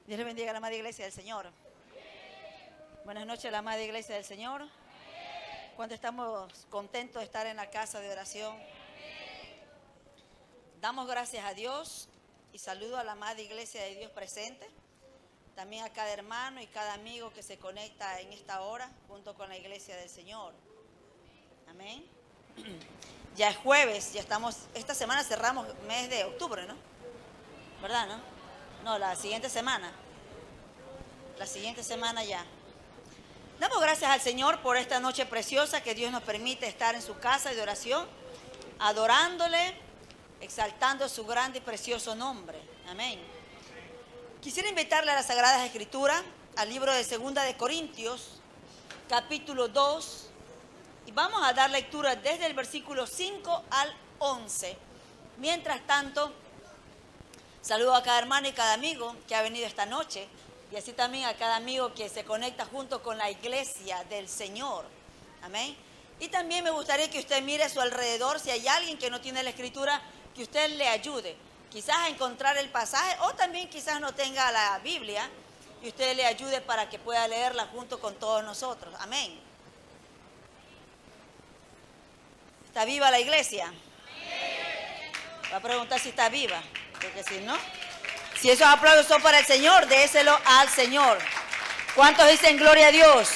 Dios le bendiga a la amada iglesia del Señor. Buenas noches a la amada iglesia del Señor. Cuando estamos contentos de estar en la casa de oración, damos gracias a Dios y saludo a la amada iglesia de Dios presente. También a cada hermano y cada amigo que se conecta en esta hora junto con la iglesia del Señor. Amén. Ya es jueves, ya estamos, esta semana cerramos mes de octubre, ¿no? ¿Verdad, no? No, la siguiente semana. La siguiente semana ya. Damos gracias al Señor por esta noche preciosa que Dios nos permite estar en su casa de oración, adorándole, exaltando su grande y precioso nombre. Amén. Quisiera invitarle a las Sagradas Escrituras, al libro de 2 de Corintios, capítulo 2, y vamos a dar lectura desde el versículo 5 al 11. Mientras tanto, saludo a cada hermano y cada amigo que ha venido esta noche, y así también a cada amigo que se conecta junto con la iglesia del Señor. Amén. Y también me gustaría que usted mire a su alrededor, si hay alguien que no tiene la escritura, que usted le ayude. Quizás a encontrar el pasaje, o también quizás no tenga la Biblia, y usted le ayude para que pueda leerla junto con todos nosotros. Amén. ¿Está viva la iglesia? Va a preguntar si está viva, porque si no... Si esos aplausos son para el Señor, déselo al Señor. ¿Cuántos dicen gloria a Dios?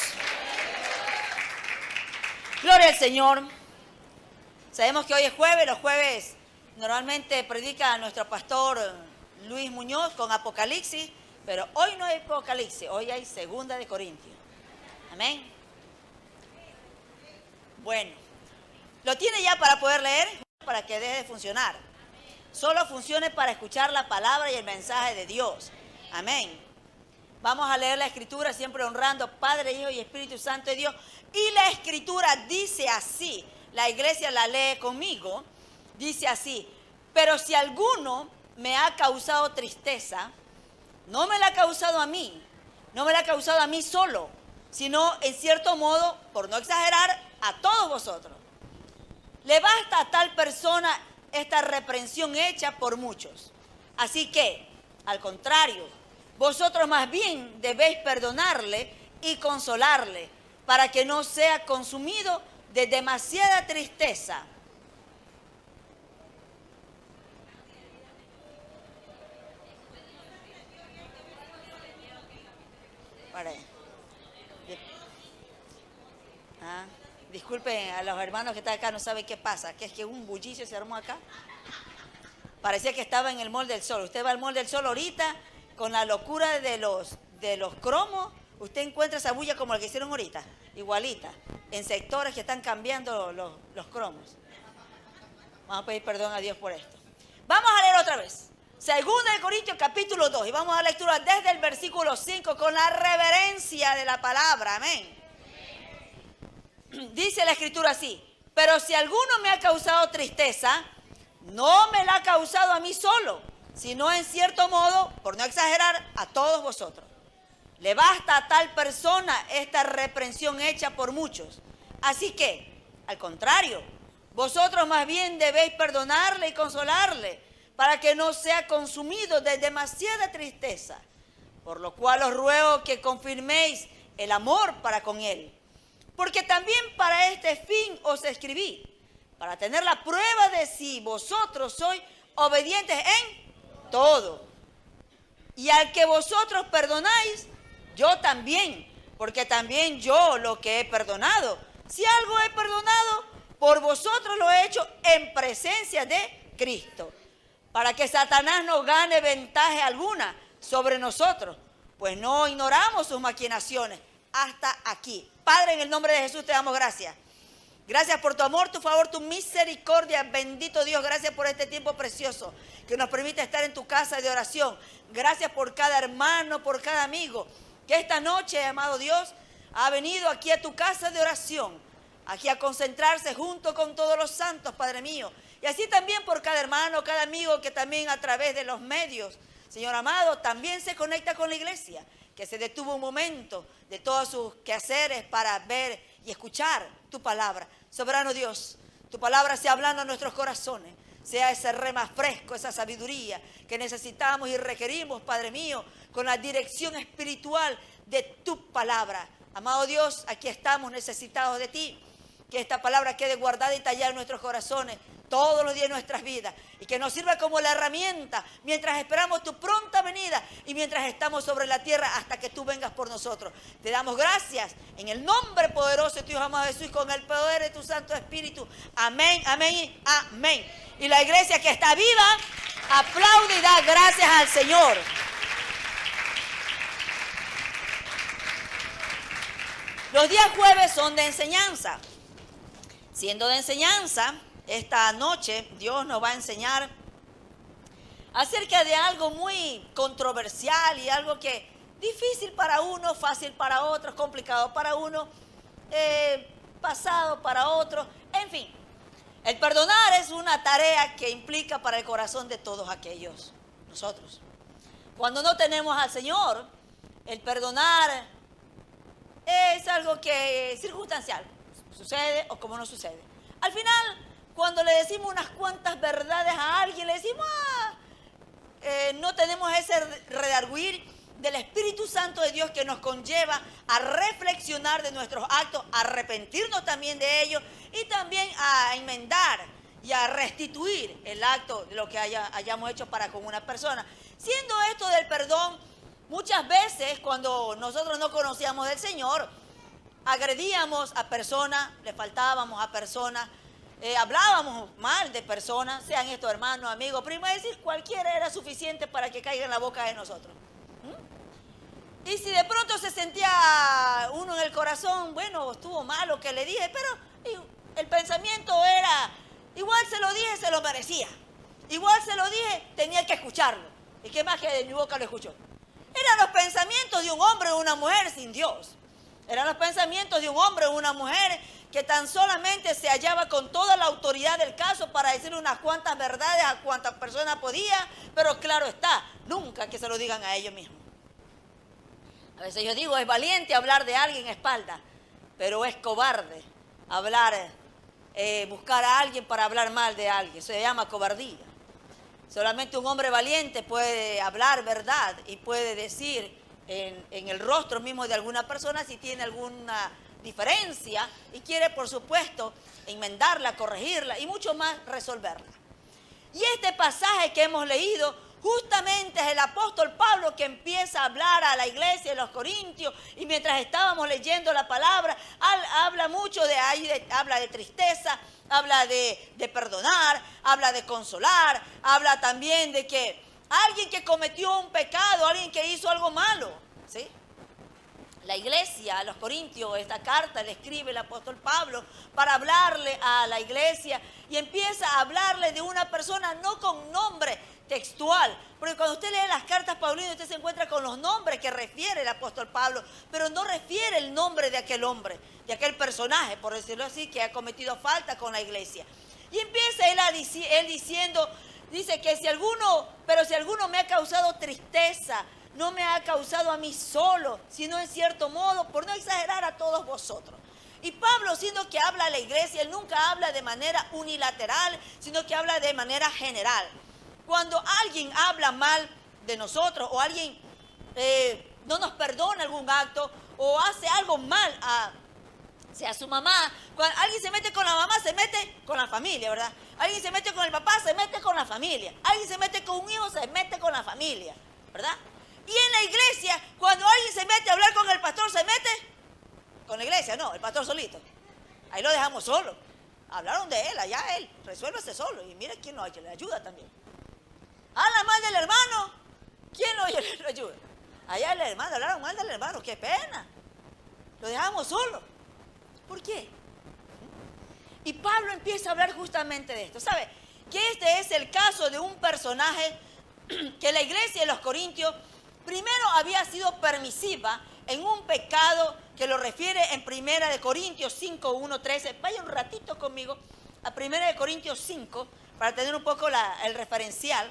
Gloria al Señor. Sabemos que hoy es jueves. Los jueves normalmente predica nuestro pastor Luis Muñoz con Apocalipsis, pero hoy no hay Apocalipsis, hoy hay 2 de Corintios. Amén. Bueno, ¿lo tiene ya para poder leer? Para que deje de funcionar. Solo funcione para escuchar la palabra y el mensaje de Dios. Amén. Vamos a leer la escritura siempre honrando Padre, Hijo y Espíritu Santo de Dios. Y la escritura dice así, la iglesia la lee conmigo, dice así: pero si alguno me ha causado tristeza, no me la ha causado a mí, no me la ha causado a mí solo, sino en cierto modo, por no exagerar, a todos vosotros. Le basta a tal persona esta reprensión hecha por muchos. Así que, al contrario, vosotros más bien debéis perdonarle y consolarle, para que no sea consumido de demasiada tristeza. Disculpen a los hermanos que están acá, no saben qué pasa, que es que un bullicio se armó acá. Parecía que estaba en el Mall del Sol. Usted va al Mall del Sol ahorita, con la locura de los cromos, usted encuentra esa bulla como la que hicieron ahorita, igualita, en sectores que están cambiando los cromos. Vamos a pedir perdón a Dios por esto. Vamos a leer otra vez. 2 de Corintios capítulo 2, y vamos a dar lectura desde el versículo 5 con la reverencia de la palabra. Amén. Dice la escritura así: pero si alguno me ha causado tristeza, no me la ha causado a mí solo, sino en cierto modo, por no exagerar, a todos vosotros. Le basta a tal persona esta reprensión hecha por muchos. Así que, al contrario, vosotros más bien debéis perdonarle y consolarle, para que no sea consumido de demasiada tristeza. Por lo cual os ruego que confirméis el amor para con él. Porque también para este fin os escribí, para tener la prueba de si vosotros sois obedientes en todo. Y al que vosotros perdonáis, yo también, porque también yo lo que he perdonado, si algo he perdonado, por vosotros lo he hecho en presencia de Cristo, para que Satanás no gane ventaja alguna sobre nosotros, pues no ignoramos sus maquinaciones hasta aquí. Padre, en el nombre de Jesús te damos gracias. Gracias por tu amor, tu favor, tu misericordia. Bendito Dios, gracias por este tiempo precioso que nos permite estar en tu casa de oración. Gracias por cada hermano, por cada amigo que esta noche, amado Dios, ha venido aquí a tu casa de oración, aquí a concentrarse junto con todos los santos, Padre mío. Y así también por cada hermano, cada amigo que también a través de los medios, Señor amado, también se conecta con la iglesia, que se detuvo un momento de todos sus quehaceres para ver y escuchar tu palabra. Soberano Dios, tu palabra sea hablando a nuestros corazones, sea ese rema fresco, esa sabiduría que necesitamos y requerimos, Padre mío, con la dirección espiritual de tu palabra. Amado Dios, aquí estamos necesitados de ti. Que esta palabra quede guardada y tallada en nuestros corazones todos los días de nuestras vidas y que nos sirva como la herramienta mientras esperamos tu pronta venida y mientras estamos sobre la tierra hasta que tú vengas por nosotros. Te damos gracias en el nombre poderoso de tu Hijo amado Jesús, con el poder de tu Santo Espíritu. Amén, amén y amén. Y la iglesia que está viva aplaude y da gracias al Señor. Los días jueves son de enseñanza. Siendo de enseñanza, esta noche Dios nos va a enseñar acerca de algo muy controversial y algo que difícil para uno, fácil para otros, complicado para uno, pasado para otros, en fin. El perdonar es una tarea que implica para el corazón de todos aquellos, nosotros. Cuando no tenemos al Señor, el perdonar es algo que es circunstancial. Sucede o como no sucede. Al final, cuando le decimos unas cuantas verdades a alguien, le decimos, no tenemos ese redarguir del Espíritu Santo de Dios que nos conlleva a reflexionar de nuestros actos, a arrepentirnos también de ellos y también a enmendar y a restituir el acto de lo que hayamos hecho para con una persona. Siendo esto del perdón, muchas veces cuando nosotros no conocíamos del Señor, agredíamos a personas, le faltábamos a personas, hablábamos mal de personas, sean estos hermanos, amigos, primos, es decir, cualquiera era suficiente para que caiga en la boca de nosotros. Y si de pronto se sentía uno en el corazón, bueno, estuvo mal lo que le dije, pero el pensamiento era, igual se lo dije, se lo merecía. Igual se lo dije, tenía que escucharlo. ¿Y qué más que de mi boca lo escuchó? Eran los pensamientos de un hombre o una mujer sin Dios. Eran los pensamientos de un hombre o una mujer que tan solamente se hallaba con toda la autoridad del caso para decir unas cuantas verdades a cuantas personas podía, pero claro está, nunca que se lo digan a ellos mismos. A veces yo digo, es valiente hablar de alguien a espaldas, pero es cobarde hablar, buscar a alguien para hablar mal de alguien. Se llama cobardía. Solamente un hombre valiente puede hablar verdad y puede decir en el rostro mismo de alguna persona si tiene alguna diferencia y quiere, por supuesto, enmendarla, corregirla y mucho más resolverla. Y este pasaje que hemos leído justamente es el apóstol Pablo que empieza a hablar a la iglesia de los Corintios, y mientras estábamos leyendo la palabra, habla mucho habla de tristeza, habla de perdonar, habla de consolar, habla también de que alguien que cometió un pecado, alguien que hizo algo malo, ¿sí? La iglesia, a los Corintios, esta carta le escribe el apóstol Pablo para hablarle a la iglesia y empieza a hablarle de una persona no con nombre textual, porque cuando usted lee las cartas paulinas usted se encuentra con los nombres que refiere el apóstol Pablo, pero no refiere el nombre de aquel hombre, de aquel personaje, por decirlo así, que ha cometido falta con la iglesia. Y empieza él diciendo, dice que si alguno me ha causado tristeza, no me ha causado a mí solo, sino en cierto modo, por no exagerar, a todos vosotros. Y Pablo, siendo que habla a la iglesia, él nunca habla de manera unilateral, sino que habla de manera general. Cuando alguien habla mal de nosotros o alguien no nos perdona algún acto o hace algo mal sea su mamá, cuando alguien se mete con la mamá, se mete con la familia, ¿verdad? Alguien se mete con el papá, se mete con la familia. Alguien se mete con un hijo, se mete con la familia, ¿verdad? Y en la iglesia, cuando alguien se mete a hablar con el pastor, se mete con la iglesia, no, el pastor solito. Ahí lo dejamos solo. Hablaron de él, allá él, resuélvase solo. Y mire quién lo ayuda también. Habla mal del hermano, ¿quién lo ayuda? Allá el hermano, hablaron mal del hermano, qué pena. Lo dejamos solo. ¿Por qué? Y Pablo empieza a hablar justamente de esto. ¿Sabe? Que este es el caso de un personaje que la iglesia de los Corintios primero había sido permisiva en un pecado que lo refiere en 1 Corintios 5, 1, 13. Vaya un ratito conmigo a 1 Corintios 5 para tener un poco el referencial.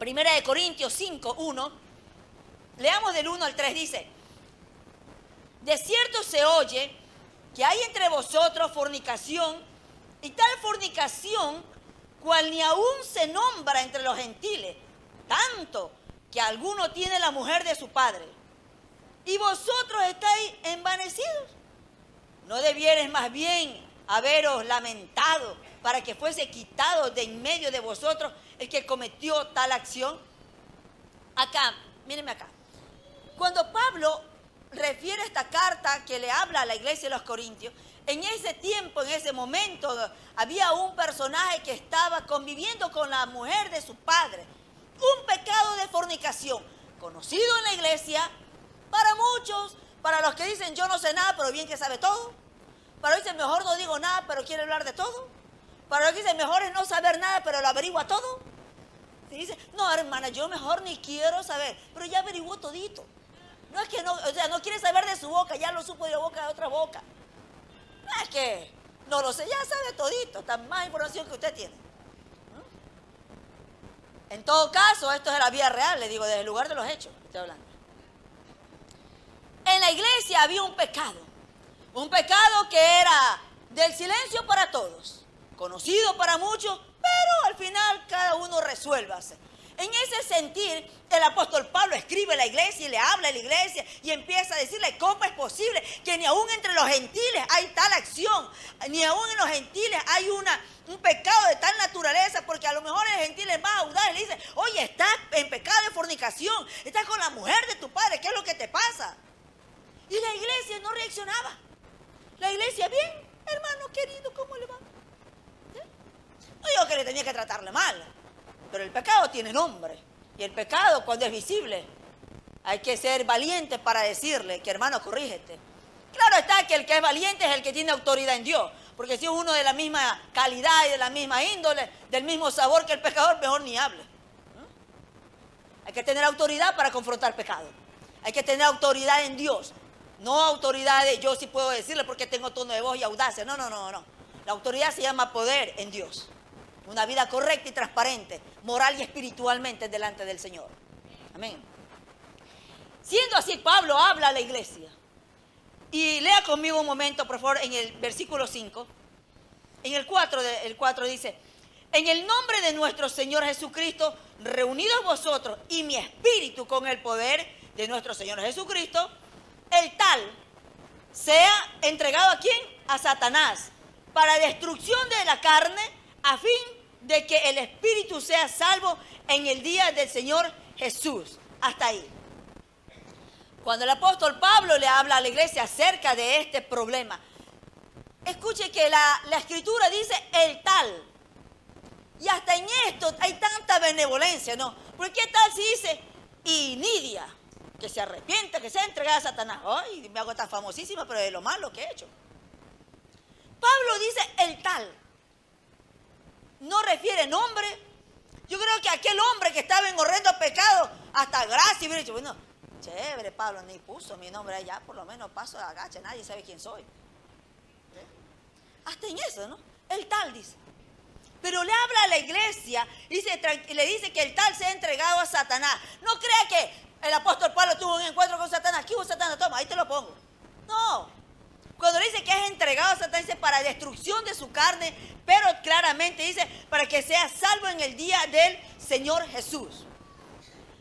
1 Corintios 5, 1. Leamos del 1 al 3, dice: de cierto se oye que hay entre vosotros fornicación, y tal fornicación cual ni aún se nombra entre los gentiles, tanto que alguno tiene la mujer de su padre, y vosotros estáis envanecidos. ¿No debierais más bien haberos lamentado para que fuese quitado de en medio de vosotros el que cometió tal acción? Acá, mírenme acá. Cuando Pablo refiere esta carta que le habla a la iglesia de los Corintios, en ese tiempo, en ese momento, había un personaje que estaba conviviendo con la mujer de su padre. Un pecado de fornicación, conocido en la iglesia para muchos, para los que dicen yo no sé nada, pero bien que sabe todo. Para los que dicen mejor no digo nada, pero quiere hablar de todo. Para los que dicen mejor es no saber nada, pero lo averigua todo. Y dice, no hermana, yo mejor ni quiero saber, pero ya averiguó todito. No es que no, o sea, no quiere saber de su boca, ya lo supo de la boca de otra boca. No es que no lo sé, ya sabe todito, está más información que usted tiene. En todo caso, esto es de la vida real, le digo, desde el lugar de los hechos, estoy hablando. En la iglesia había un pecado que era del silencio para todos, conocido para muchos, pero al final cada uno resuélvase. En ese sentir, el apóstol Pablo escribe a la iglesia y le habla a la iglesia y empieza a decirle cómo es posible que ni aún entre los gentiles hay tal acción, ni aún en los gentiles hay un pecado de tal naturaleza, porque a lo mejor el gentil es más audaz y le dice, oye, estás en pecado de fornicación, estás con la mujer de tu padre, ¿qué es lo que te pasa? Y la iglesia no reaccionaba. La iglesia, bien, hermano querido, ¿cómo le va? No digo que le tenía que tratarle mal, pero el pecado tiene nombre. Y el pecado, cuando es visible, hay que ser valiente para decirle que hermano, corrígete. Claro está que el que es valiente es el que tiene autoridad en Dios. Porque si es uno de la misma calidad y de la misma índole, del mismo sabor que el pecador, mejor ni hable. Hay que tener autoridad para confrontar pecado. Hay que tener autoridad en Dios. No autoridad de yo sí puedo decirle porque tengo tono de voz y audacia. No. La autoridad se llama poder en Dios. Una vida correcta y transparente, moral y espiritualmente delante del Señor. Amén. Siendo así, Pablo habla a la iglesia. Y lea conmigo un momento, por favor, en el versículo 5. En el 4 dice, en el nombre de nuestro Señor Jesucristo, reunidos vosotros y mi espíritu con el poder de nuestro Señor Jesucristo, el tal sea entregado ¿a quién? A Satanás, para destrucción de la carne, a fin de que el espíritu sea salvo en el día del Señor Jesús. Hasta ahí. Cuando el apóstol Pablo le habla a la iglesia acerca de este problema, escuche que la escritura dice el tal. Y hasta en esto hay tanta benevolencia, ¿no? Porque ¿qué tal si dice y Nidia, que se arrepienta, que sea entregada a Satanás? Ay, me hago tan famosísima, pero de lo malo que he hecho. Pablo dice el tal. No refiere nombre. Yo creo que aquel hombre que estaba en horrendo pecado, hasta gracia hubiera dicho, bueno, chévere, Pablo, ni puso mi nombre allá, por lo menos paso de agacha, nadie sabe quién soy. Hasta en eso, ¿no? El tal dice. Pero le habla a la iglesia y le dice que el tal se ha entregado a Satanás. No crea que el apóstol Pablo tuvo un encuentro con Satanás. ¿Qué hubo Satanás? Toma, ahí te lo pongo. No. Cuando dice que es entregado a Satanás, dice para destrucción de su carne, pero claramente dice para que sea salvo en el día del Señor Jesús.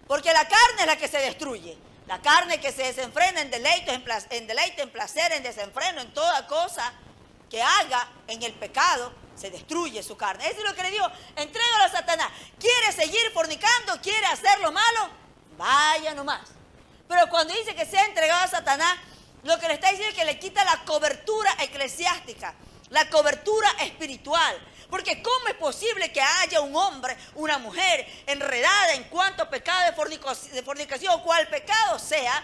Porque la carne es la que se destruye. La carne que se desenfrena en deleite, en placer, en desenfreno, en toda cosa que haga en el pecado, se destruye su carne. Eso es lo que le digo, entrégalo a Satanás. ¿Quiere seguir fornicando? ¿Quiere hacer lo malo? Vaya nomás. Pero cuando dice que sea entregado a Satanás, lo que le está diciendo es que le quita la cobertura eclesiástica, la cobertura espiritual. Porque ¿cómo es posible que haya un hombre, una mujer enredada en cuanto a pecado de fornicación o cual pecado sea?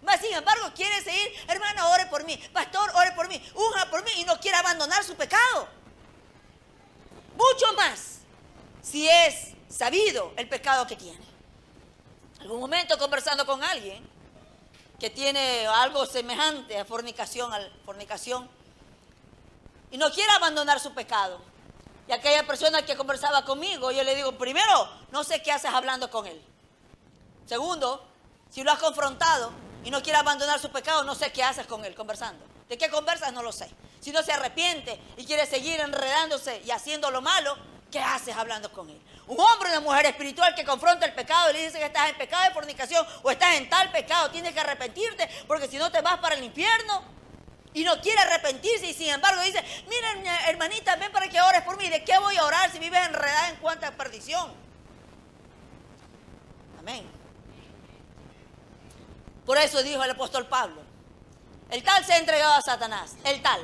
Mas sin embargo quiere seguir, hermano, ore por mí, pastor, ore por mí, unja por mí, y no quiere abandonar su pecado. Mucho más si es sabido el pecado que tiene. Algún momento conversando con alguien que tiene algo semejante a fornicación, y no quiere abandonar su pecado. Y aquella persona que conversaba conmigo, yo le digo, primero, no sé qué haces hablando con él. Segundo, si lo has confrontado y no quiere abandonar su pecado, no sé qué haces con él conversando. ¿De qué conversas? No lo sé. Si no se arrepiente y quiere seguir enredándose y haciendo lo malo, ¿Qué haces hablando con él? Un hombre o una mujer espiritual que confronta el pecado y le dice que estás en pecado de fornicación o estás en tal pecado, tienes que arrepentirte porque si no te vas para el infierno. Y no quiere arrepentirse y sin embargo dice, miren hermanita, ven para que ores por mí. ¿De qué voy a orar si vives enredada en cuanta perdición? Amén. Por eso dijo el apóstol Pablo, el tal se ha entregado a Satanás, el tal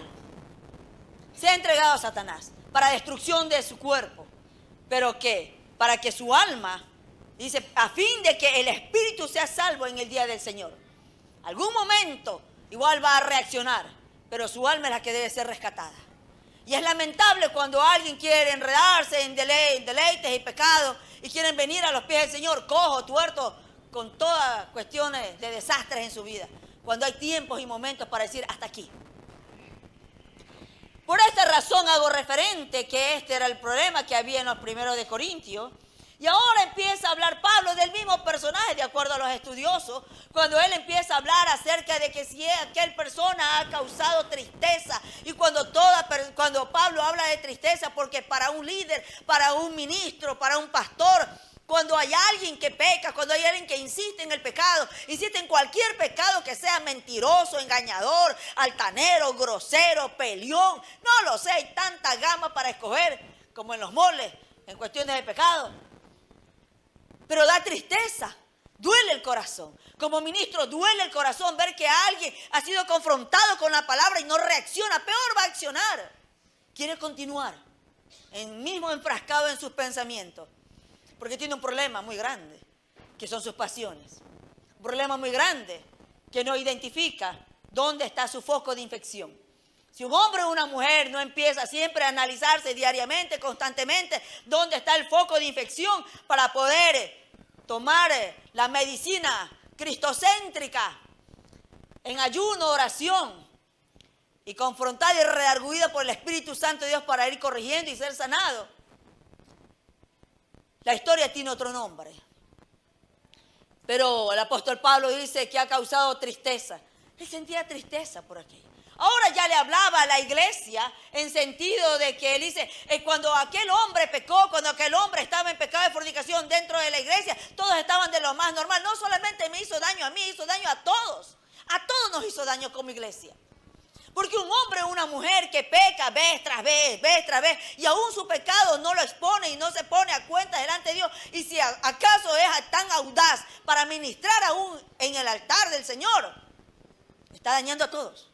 se ha entregado a Satanás para destrucción de su cuerpo, pero que para que su alma, dice, a fin de que el espíritu sea salvo en el día del Señor. Algún momento igual va a reaccionar, pero su alma es la que debe ser rescatada. Y es lamentable cuando alguien quiere enredarse en deleites y pecados y quieren venir a los pies del Señor, cojo, tuerto, con todas cuestiones de desastres en su vida, cuando hay tiempos y momentos para decir hasta aquí. Por esta razón hago referente que este era el problema que había en los primeros de Corintios. Y ahora empieza a hablar Pablo del mismo personaje, de acuerdo a los estudiosos, cuando él empieza a hablar acerca de que si aquel persona ha causado tristeza. Y cuando Pablo habla de tristeza, porque para un líder, para un ministro, para un pastor, cuando hay alguien que peca, cuando hay alguien que insiste en el pecado, insiste en cualquier pecado que sea mentiroso, engañador, altanero, grosero, peleón, no lo sé, hay tanta gama para escoger como en los moles, en cuestiones de pecado. Pero da tristeza, duele el corazón. Como ministro duele el corazón ver que alguien ha sido confrontado con la palabra y no reacciona, peor va a accionar. Quiere continuar, mismo enfrascado en sus pensamientos. Porque tiene un problema muy grande, que son sus pasiones. Un problema muy grande, que no identifica dónde está su foco de infección. Si un hombre o una mujer no empieza siempre a analizarse diariamente, constantemente, dónde está el foco de infección para poder tomar la medicina cristocéntrica en ayuno, oración, y confrontada y redarguida por el Espíritu Santo de Dios para ir corrigiendo y ser sanado, la historia tiene otro nombre. Pero el apóstol Pablo dice que ha causado tristeza. Él sentía tristeza por aquello. Ahora ya le hablaba a la iglesia en sentido de que él dice, cuando aquel hombre pecó, cuando aquel hombre estaba en pecado de fornicación dentro de la iglesia, todos estaban de lo más normal. No solamente me hizo daño a mí, hizo daño a todos. A todos nos hizo daño como iglesia. Porque un hombre o una mujer que peca vez tras vez, y aún su pecado no lo expone y no se pone a cuenta delante de Dios, y si acaso es tan audaz para ministrar aún en el altar del Señor, está dañando a todos.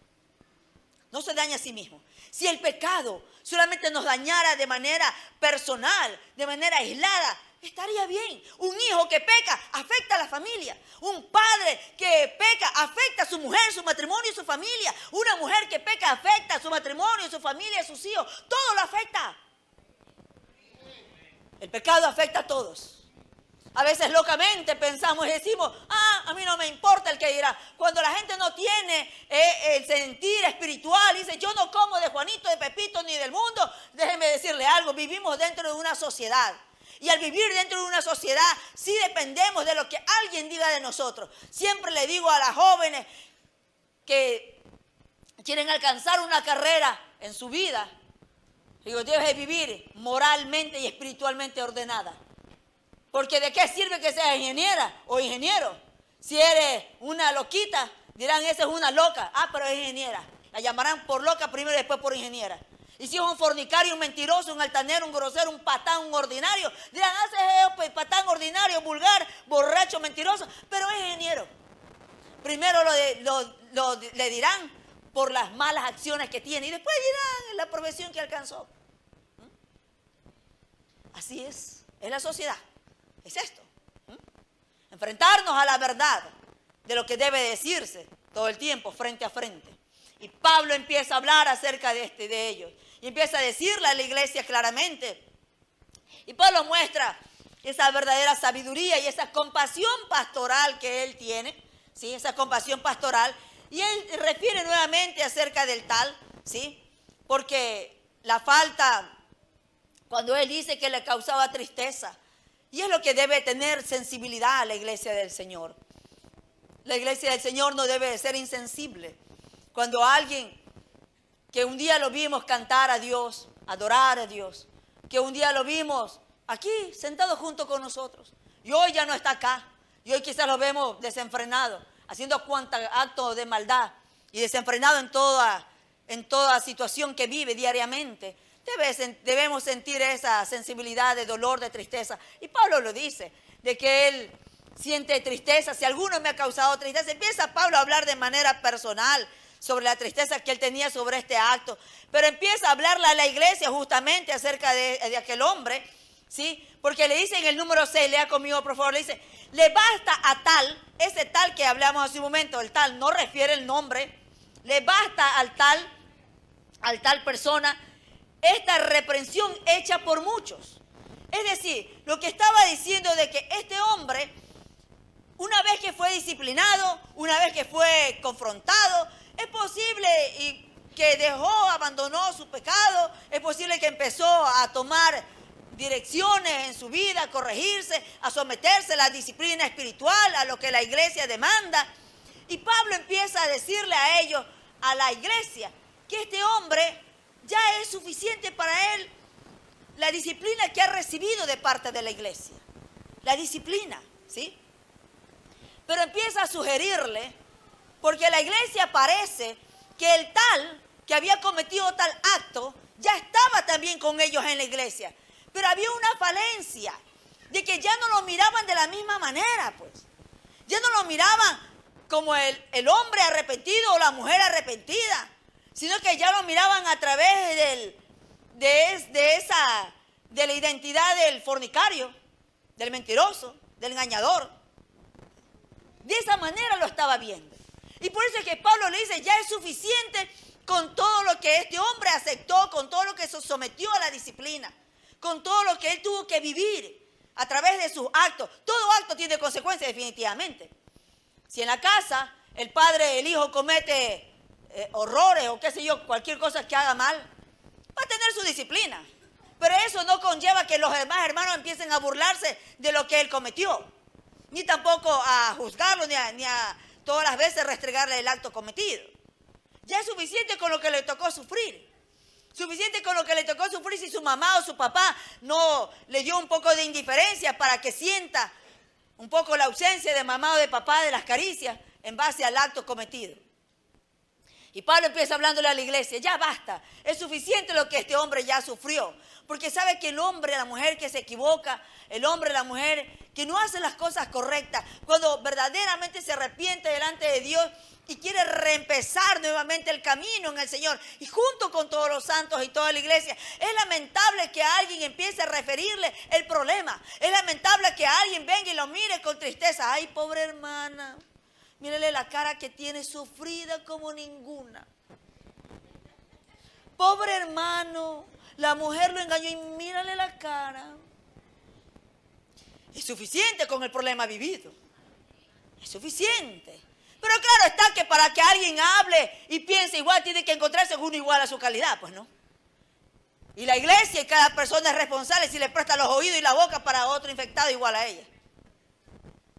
No se daña a sí mismo. Si el pecado solamente nos dañara de manera personal, de manera aislada, estaría bien. Un hijo que peca afecta a la familia. Un padre que peca afecta a su mujer, su matrimonio y su familia. Una mujer que peca afecta a su matrimonio, su familia, a sus hijos. Todo lo afecta. El pecado afecta a todos. A veces locamente pensamos y decimos, a mí no me importa el que dirá. Cuando la gente no tiene el sentir espiritual, dice, yo no como de Juanito, de Pepito, ni del mundo. Déjenme decirle algo, vivimos dentro de una sociedad. Y al vivir dentro de una sociedad, sí dependemos de lo que alguien diga de nosotros. Siempre le digo a las jóvenes que quieren alcanzar una carrera en su vida, digo, debes vivir moralmente y espiritualmente ordenada. Porque ¿de qué sirve que seas ingeniera o ingeniero? Si eres una loquita, dirán, esa es una loca. Pero es ingeniera. La llamarán por loca primero y después por ingeniera. Y si es un fornicario, un mentiroso, un altanero, un grosero, un patán, un ordinario, dirán, ese es patán ordinario, vulgar, borracho, mentiroso, pero es ingeniero. Primero le dirán por las malas acciones que tiene y después dirán la profesión que alcanzó. Así es la sociedad. Es esto. Enfrentarnos a la verdad de lo que debe decirse todo el tiempo, frente a frente. Y Pablo empieza a hablar acerca de ellos. Y empieza a decirle a la iglesia claramente. Y Pablo muestra esa verdadera sabiduría y esa compasión pastoral que él tiene. ¿Sí? Esa compasión pastoral. Y él refiere nuevamente acerca del tal. ¿Sí? Porque la falta, cuando él dice que le causaba tristeza. Y es lo que debe tener sensibilidad a la iglesia del Señor. La iglesia del Señor no debe ser insensible. Cuando alguien que un día lo vimos cantar a Dios, adorar a Dios, que un día lo vimos aquí, sentado junto con nosotros. Y hoy ya no está acá. Y hoy quizás lo vemos desenfrenado, haciendo cuantos actos de maldad y desenfrenado en toda situación que vive diariamente. Debemos sentir esa sensibilidad de dolor, de tristeza. Y Pablo lo dice, de que él siente tristeza. Si alguno me ha causado tristeza, empieza Pablo a hablar de manera personal sobre la tristeza que él tenía sobre este acto. Pero empieza a hablarle a la iglesia justamente acerca de aquel hombre, ¿sí? Porque le dice en el número 6, lea conmigo por favor, le dice, le basta a tal, ese tal que hablamos hace un momento, el tal no refiere el nombre, le basta al tal persona, esta reprensión hecha por muchos. Es decir, lo que estaba diciendo de que este hombre, una vez que fue disciplinado, una vez que fue confrontado, es posible que abandonó su pecado, es posible que empezó a tomar direcciones en su vida, a corregirse, a someterse a la disciplina espiritual, a lo que la iglesia demanda. Y Pablo empieza a decirle a ellos, a la iglesia, que este hombre ya es suficiente para él la disciplina que ha recibido de parte de la iglesia. La disciplina, ¿sí? Pero empieza a sugerirle, porque la iglesia parece que el tal que había cometido tal acto ya estaba también con ellos en la iglesia. Pero había una falencia de que ya no lo miraban de la misma manera, pues. Ya no lo miraban como el hombre arrepentido o la mujer arrepentida, sino que ya lo miraban a través de la identidad del fornicario, del mentiroso, del engañador. De esa manera lo estaba viendo. Y por eso es que Pablo le dice, ya es suficiente con todo lo que este hombre aceptó, con todo lo que se sometió a la disciplina, con todo lo que él tuvo que vivir a través de sus actos. Todo acto tiene consecuencias definitivamente. Si en la casa el padre, el hijo comete horrores o qué sé yo, cualquier cosa que haga mal, va a tener su disciplina. Pero eso no conlleva que los demás hermanos empiecen a burlarse de lo que él cometió, ni tampoco a juzgarlo, ni a todas las veces restregarle el acto cometido. Ya es suficiente con lo que le tocó sufrir. Suficiente con lo que le tocó sufrir si su mamá o su papá no le dio un poco de indiferencia para que sienta un poco la ausencia de mamá o de papá de las caricias en base al acto cometido. Y Pablo empieza hablándole a la iglesia, ya basta, es suficiente lo que este hombre ya sufrió. Porque sabe que el hombre, la mujer que se equivoca, el hombre, la mujer que no hace las cosas correctas, cuando verdaderamente se arrepiente delante de Dios y quiere reempezar nuevamente el camino en el Señor, y junto con todos los santos y toda la iglesia, es lamentable que alguien empiece a referirle el problema. Es lamentable que alguien venga y lo mire con tristeza. Ay, pobre hermana, mírele la cara que tiene, sufrida como ninguna. Pobre hermano, la mujer lo engañó y mírale la cara. Es suficiente con el problema vivido. Es suficiente. Pero claro está que para que alguien hable y piense igual, tiene que encontrarse uno igual a su calidad, pues no. Y la iglesia y cada persona es responsable si le presta los oídos y la boca para otro infectado igual a ella.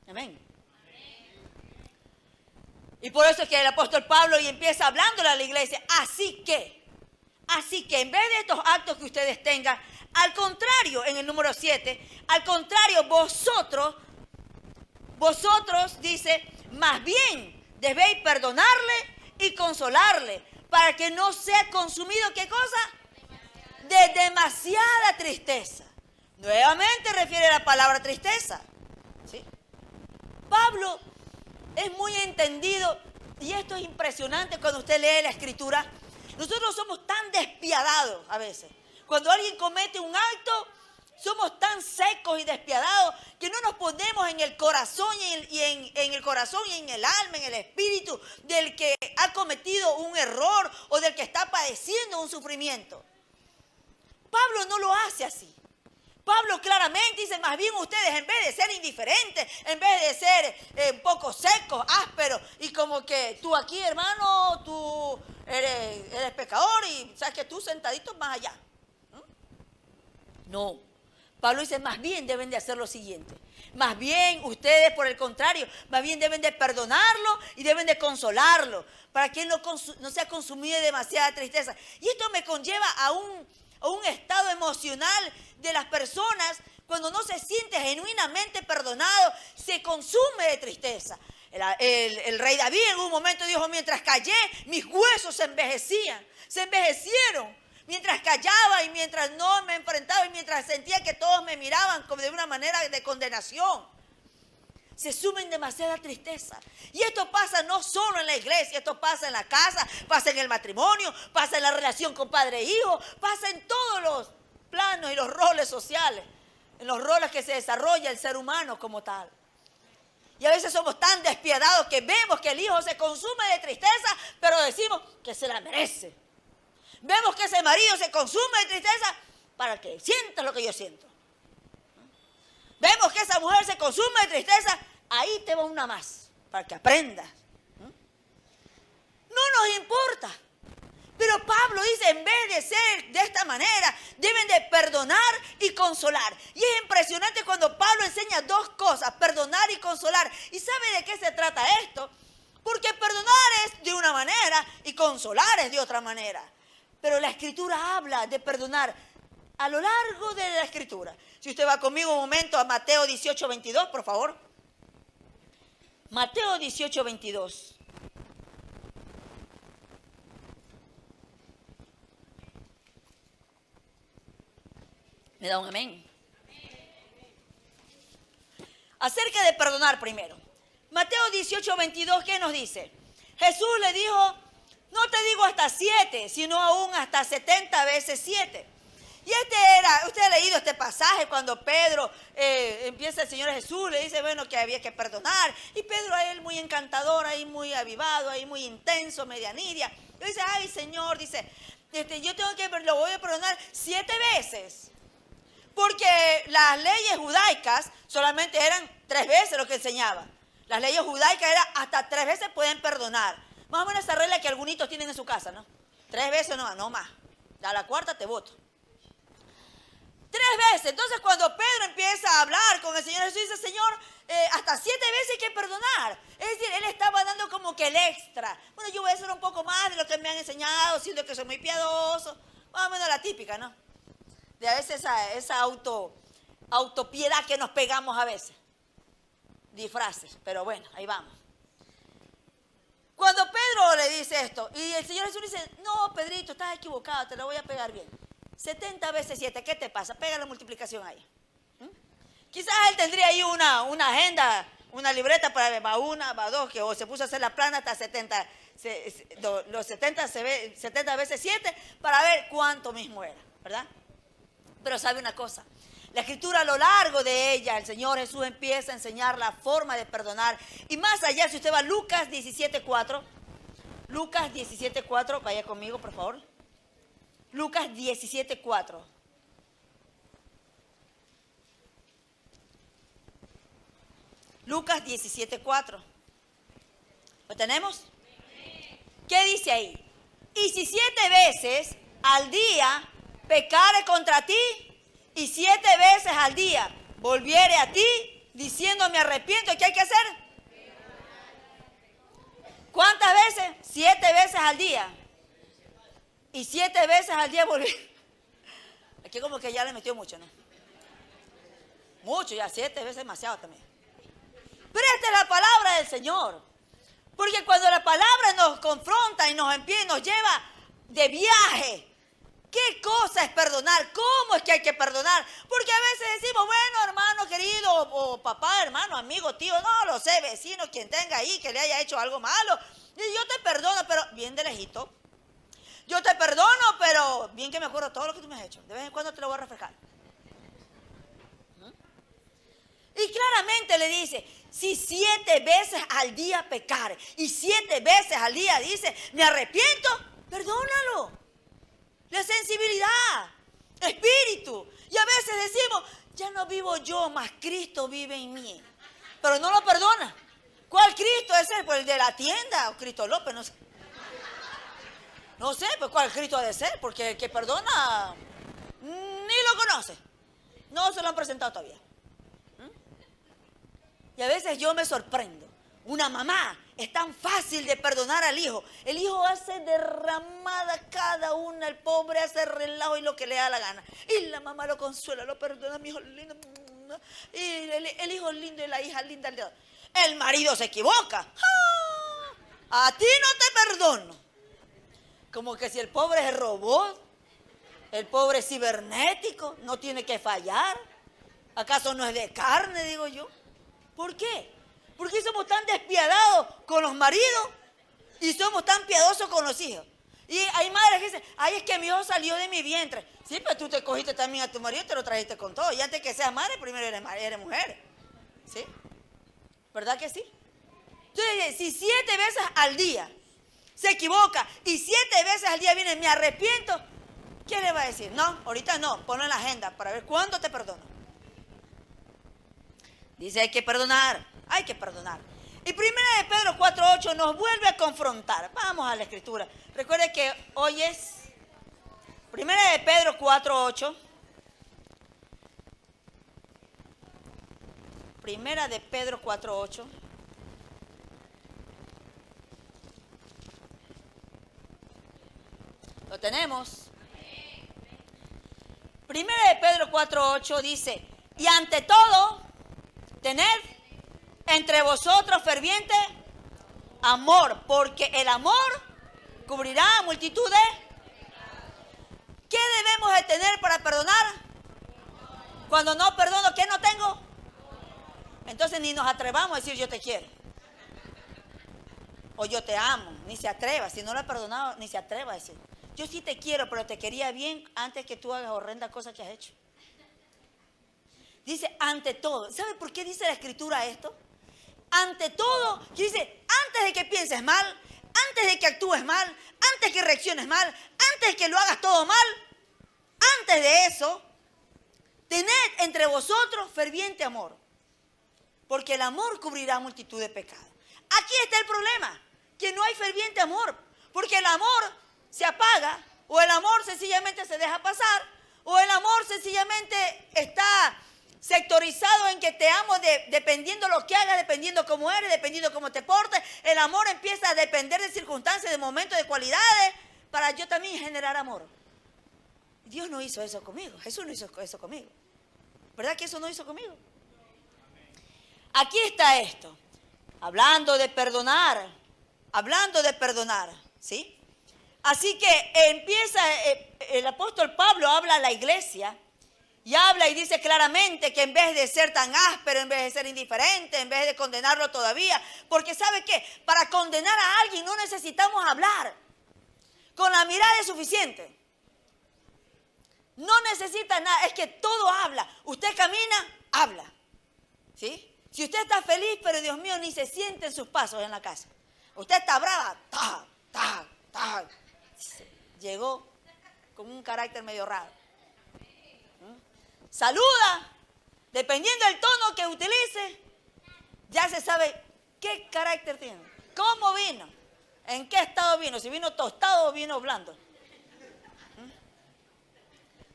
Amén. Y por eso es que el apóstol Pablo y empieza hablándole a la iglesia. Así que en vez de estos actos que ustedes tengan, al contrario, en el número 7, al contrario, vosotros, dice, más bien debéis perdonarle y consolarle para que no sea consumido, ¿qué cosa? De demasiada tristeza. Nuevamente refiere a la palabra tristeza, ¿sí? Pablo es muy entendido y esto es impresionante cuando usted lee la Escritura. Nosotros somos tan despiadados a veces. Cuando alguien comete un acto, somos tan secos y despiadados que no nos ponemos en el corazón y en el corazón y en el alma, en el espíritu del que ha cometido un error o del que está padeciendo un sufrimiento. Pablo no lo hace así. Pablo claramente dice, más bien ustedes en vez de ser indiferentes, en vez de ser un poco secos, ásperos y como que tú aquí hermano, tú eres pecador y sabes que tú sentadito más allá. No, Pablo dice, más bien deben de hacer lo siguiente. Más bien ustedes, por el contrario, más bien deben de perdonarlo y deben de consolarlo para que él no sea consumido de demasiada tristeza. Y esto me conlleva a o un estado emocional de las personas cuando no se siente genuinamente perdonado, se consume de tristeza. El rey David en un momento dijo, mientras callé, mis huesos se envejecieron. Mientras callaba y mientras no me enfrentaba y mientras sentía que todos me miraban como de una manera de condenación. Se sumen demasiada tristeza. Y esto pasa no solo en la iglesia, esto pasa en la casa, pasa en el matrimonio, pasa en la relación con padre e hijo, pasa en todos los planos y los roles sociales, en los roles que se desarrolla el ser humano como tal. Y a veces somos tan despiadados que vemos que el hijo se consume de tristeza, pero decimos que se la merece. Vemos que ese marido se consume de tristeza para que sienta lo que yo siento. Vemos que esa mujer se consume de tristeza, ahí te va una más, para que aprendas. No nos importa. Pero Pablo dice, en vez de ser de esta manera, deben de perdonar y consolar. Y es impresionante cuando Pablo enseña dos cosas, perdonar y consolar. ¿Y sabe de qué se trata esto? Porque perdonar es de una manera y consolar es de otra manera. Pero la Escritura habla de perdonar a lo largo de la Escritura. Si usted va conmigo un momento a Mateo 18, 22, por favor. Mateo 18, 22. ¿Me da un amén? Acerca de perdonar primero. Mateo 18, 22, ¿qué nos dice? Jesús le dijo, no te digo hasta 7, sino aún hasta 70 veces 7. Y usted ha leído este pasaje cuando Pedro empieza el Señor Jesús, le dice, bueno, que había que perdonar. Y Pedro a él muy encantador, ahí muy avivado, ahí muy intenso, medianidia. Y dice, ay Señor, dice, yo lo voy a perdonar 7 veces. Porque las leyes judaicas solamente eran 3 veces lo que enseñaban. Las leyes judaicas eran hasta 3 veces pueden perdonar. Más o menos esa regla que algunos tienen en su casa, ¿no? 3 veces no más. A la cuarta te voto. 3 veces. Entonces cuando Pedro empieza a hablar con el Señor Jesús, dice, Señor, hasta 7 veces hay que perdonar. Es decir, él estaba dando como que el extra. Bueno, yo voy a hacer un poco más de lo que me han enseñado, siendo que soy muy piadoso. Más o menos la típica, ¿no? De a veces esa autopiedad que nos pegamos a veces. Disfraces, pero bueno, ahí vamos. Cuando Pedro le dice esto, y el Señor Jesús dice, no, Pedrito, estás equivocado, te lo voy a pegar bien. 70 veces 7, ¿qué te pasa? Pega la multiplicación ahí. Quizás él tendría ahí una agenda, una libreta para va 1, va 2, o se puso a hacer la plana hasta 70, los 70 veces 7 para ver cuánto mismo era, ¿verdad? Pero sabe una cosa, la Escritura a lo largo de ella, el Señor Jesús empieza a enseñar la forma de perdonar. Y más allá, si usted va a Lucas 17:4, Lucas 17:4, vaya conmigo por favor. Lucas 17:4. Lucas 17:4. ¿Lo tenemos? ¿Qué dice ahí? Y si 7 veces al día pecare contra ti, y 7 veces al día volviere a ti, diciendo me arrepiento, ¿qué hay que hacer? ¿Cuántas veces? 7 veces al día. Y 7 veces al día volver. Aquí como que ya le metió mucho, ¿no? Mucho, ya 7 veces demasiado también. Pero esta es la palabra del Señor. Porque cuando la palabra nos confronta y nos lleva de viaje, ¿qué cosa es perdonar? ¿Cómo es que hay que perdonar? Porque a veces decimos, bueno, hermano querido, o papá, hermano, amigo, tío, no lo sé, vecino, quien tenga ahí que le haya hecho algo malo. Y yo te perdono, pero bien de lejito. Yo te perdono, pero bien que me acuerdo todo lo que tú me has hecho. De vez en cuando te lo voy a refrescar. Y claramente le dice, si 7 veces al día pecare, y 7 veces al día dice, me arrepiento, perdónalo. La sensibilidad, espíritu. Y a veces decimos, ya no vivo yo, mas Cristo vive en mí. Pero no lo perdona. ¿Cuál Cristo es él? Pues el de la tienda, o Cristo López, no sé. No sé, pues cuál Cristo ha de ser, porque el que perdona ni lo conoce. No se lo han presentado todavía. Y a veces yo me sorprendo. Una mamá Es tan fácil de perdonar al hijo. El hijo hace derramada cada una, el pobre hace relajo y lo que le da la gana. Y la mamá lo consuela, lo perdona, mi hijo lindo. Y el hijo lindo y la hija linda. El marido se equivoca. ¡Ah! A ti no te perdono. Como que si el pobre es robot, el pobre es cibernético, no tiene que fallar. ¿Acaso no es de carne, digo yo? ¿Por qué? ¿Por qué somos tan despiadados con los maridos y somos tan piadosos con los hijos? Y hay madres que dicen, ay, es que mi hijo salió de mi vientre. Sí, pero tú te cogiste también a tu marido y te lo trajiste con todo. Y antes que seas madre, primero eres mujer. ¿Sí? ¿Verdad que sí? Entonces, si 7 veces al día se equivoca y 7 veces al día viene, me arrepiento, ¿qué le va a decir? No, ahorita no, ponlo en la agenda para ver cuándo te perdono. Dice, hay que perdonar. Hay que perdonar. Y 1 de Pedro 4:8 nos vuelve a confrontar. Vamos a la escritura. Recuerde que hoy es 1 de Pedro 4:8. 1 de Pedro 4:8. ¿Lo tenemos? 1 de Pedro 4:8 dice, y ante todo, tened entre vosotros ferviente amor, porque el amor cubrirá multitud de... ¿Qué debemos de tener para perdonar? Cuando no perdono, ¿qué no tengo? Entonces ni nos atrevamos a decir yo te quiero. O yo te amo, ni se atreva. Si no lo he perdonado, ni se atreva a decir. Yo sí te quiero, pero te quería bien antes que tú hagas horrendas cosas que has hecho. Dice, ante todo. ¿Sabe por qué dice la escritura esto? Ante todo, dice, antes de que pienses mal, antes de que actúes mal, antes que reacciones mal, antes de que lo hagas todo mal, antes de eso, tened entre vosotros ferviente amor, porque el amor cubrirá multitud de pecados. Aquí está el problema, que no hay ferviente amor, porque el amor se apaga, o el amor sencillamente se deja pasar, o el amor sencillamente está sectorizado en que te amo dependiendo lo que hagas, dependiendo cómo eres, dependiendo cómo te portes. El amor empieza a depender de circunstancias, de momentos, de cualidades, para yo también generar amor. Dios no hizo eso conmigo, Jesús no hizo eso conmigo. ¿Verdad que eso no hizo conmigo? Aquí está esto, hablando de perdonar, ¿sí? Así que empieza, el apóstol Pablo habla a la iglesia y habla y dice claramente que en vez de ser tan áspero, en vez de ser indiferente, en vez de condenarlo todavía, porque ¿sabe qué? Para condenar a alguien no necesitamos hablar, con la mirada es suficiente. No necesita nada, es que todo habla. Usted camina, habla, ¿sí? Si usted está feliz, pero Dios mío, ni se siente en sus pasos en la casa. Usted está brava, llegó con un carácter medio raro. Saluda, dependiendo del tono que utilice, ya se sabe qué carácter tiene, cómo vino, en qué estado vino, si vino tostado o vino blando.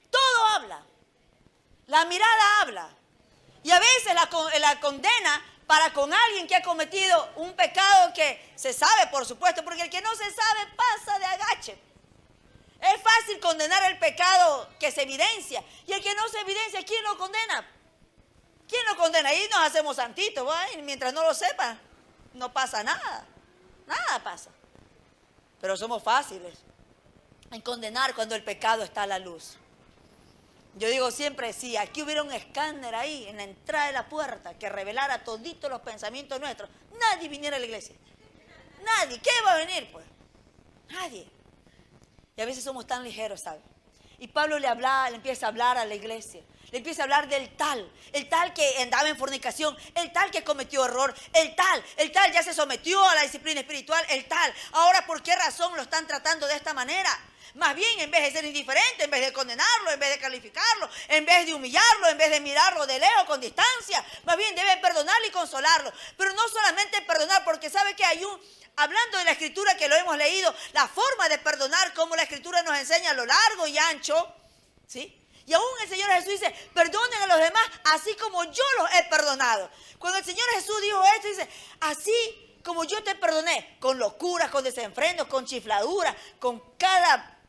Todo habla, la mirada habla. Y a veces la condena para con alguien que ha cometido un pecado que se sabe, por supuesto, porque el que no se sabe pasa de agache. Es fácil condenar el pecado que se evidencia. Y el que no se evidencia, ¿quién lo condena? ¿Quién lo condena? Ahí nos hacemos santitos, ¿va? Y mientras no lo sepan, no pasa nada. Nada pasa. Pero somos fáciles en condenar cuando el pecado está a la luz. Yo digo siempre, si aquí hubiera un escáner ahí en la entrada de la puerta que revelara toditos los pensamientos nuestros, nadie viniera a la iglesia. Nadie. ¿Qué va a venir, pues? Nadie. Y a veces somos tan ligeros, ¿sabes? Y Pablo le empieza a hablar a la iglesia. Le empieza a hablar del tal, el tal que andaba en fornicación, el tal que cometió error, el tal ya se sometió a la disciplina espiritual, el tal. Ahora, ¿por qué razón lo están tratando de esta manera? Más bien, en vez de ser indiferente, en vez de condenarlo, en vez de calificarlo, en vez de humillarlo, en vez de mirarlo de lejos, con distancia, más bien deben perdonarlo y consolarlo. Pero no solamente perdonar, porque sabe que hay hablando de la escritura que lo hemos leído, la forma de perdonar, como la escritura nos enseña a lo largo y ancho, ¿sí? Y aún el Señor Jesús dice, perdonen a los demás así como yo los he perdonado. Cuando el Señor Jesús dijo esto, dice, así como yo te perdoné, con locuras, con desenfrenos, con chifladuras, con cada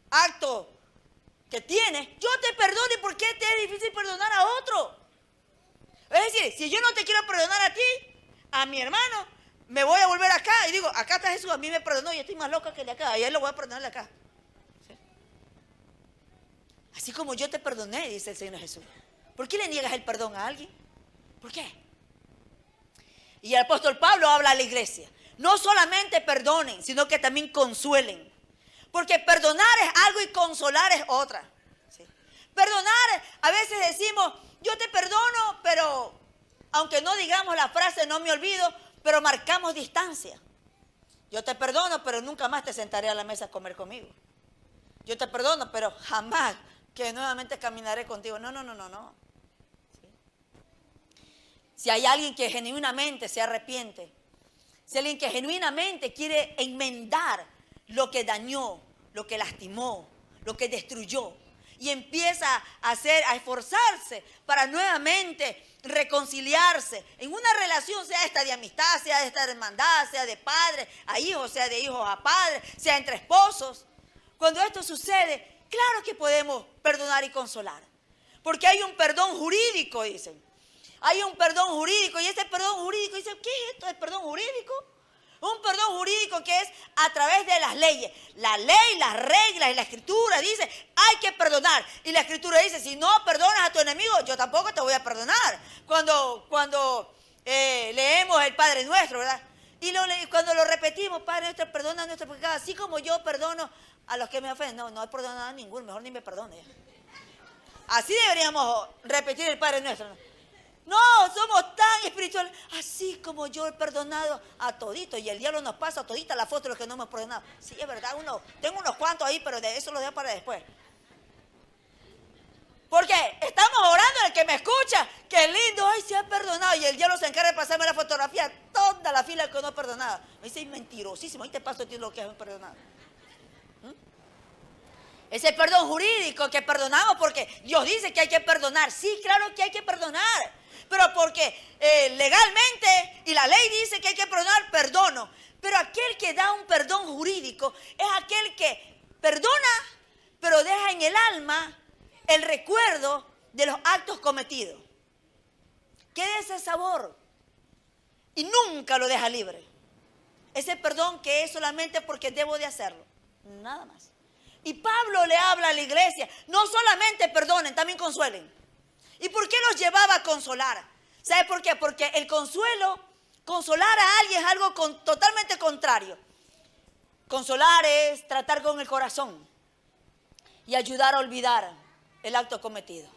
acto que tienes, yo te perdono. ¿Y por qué te es difícil perdonar a otro? Es decir, si yo no te quiero perdonar a ti, a mi hermano, me voy a volver acá y digo, acá está Jesús, a mí me perdonó, yo estoy más loca que de acá, y a él lo voy a perdonarle acá. ¿Sí? Así como yo te perdoné, dice el Señor Jesús. ¿Por qué le niegas el perdón a alguien? ¿Por qué? Y el apóstol Pablo habla a la iglesia. No solamente perdonen, sino que también consuelen. Porque perdonar es algo y consolar es otra. ¿Sí? Perdonar, a veces decimos, yo te perdono, pero aunque no digamos la frase no me olvido, pero marcamos distancia. Yo te perdono, pero nunca más te sentaré a la mesa a comer conmigo. Yo te perdono, pero jamás que nuevamente caminaré contigo. No. ¿Sí? Si hay alguien que genuinamente se arrepiente, si hay alguien que genuinamente quiere enmendar lo que dañó, lo que lastimó, lo que destruyó, y empieza a esforzarse para nuevamente reconciliarse en una relación, sea esta de amistad, sea de esta hermandad, sea de padre a hijos, sea de hijos a padres, sea entre esposos. Cuando esto sucede, claro que podemos perdonar y consolar, porque hay un perdón jurídico, dicen. Hay un perdón jurídico, y ese perdón jurídico, dicen, ¿qué es esto de perdón jurídico? Un perdón jurídico que es a través de las leyes. La ley, las reglas y la escritura dice, hay que perdonar. Y la escritura dice, si no perdonas a tu enemigo, yo tampoco te voy a perdonar. Cuando leemos el Padre Nuestro, ¿verdad? Y cuando lo repetimos, Padre Nuestro, perdona nuestro pecado, así como yo perdono a los que me ofenden. No he perdonado a ninguno, mejor ni me perdone. Así deberíamos repetir el Padre Nuestro, ¿no? No, somos tan espirituales, así como yo he perdonado a toditos, y el diablo nos pasa a toditas la foto de los que no hemos perdonado. Sí, es verdad, tengo unos cuantos ahí, pero de eso lo dejo para después. Porque estamos orando al que me escucha, qué lindo, ay, se ha perdonado, y el diablo se encarga de pasarme la fotografía, toda la fila que no he perdonado. Me dice, mentirosísimo, ahí te paso a ti lo que has perdonado. Ese perdón jurídico que perdonamos porque Dios dice que hay que perdonar. Sí, claro que hay que perdonar. Pero porque legalmente y la ley dice que hay que perdonar, perdono. Pero aquel que da un perdón jurídico es aquel que perdona, pero deja en el alma el recuerdo de los actos cometidos. Queda ese sabor y nunca lo deja libre. Ese perdón que es solamente porque debo de hacerlo. Nada más. Y Pablo le habla a la iglesia, no solamente perdonen, también consuelen. ¿Y por qué los llevaba a consolar? ¿Sabe por qué? Porque el consuelo, consolar a alguien es algo totalmente contrario. Consolar es tratar con el corazón y ayudar a olvidar el acto cometido.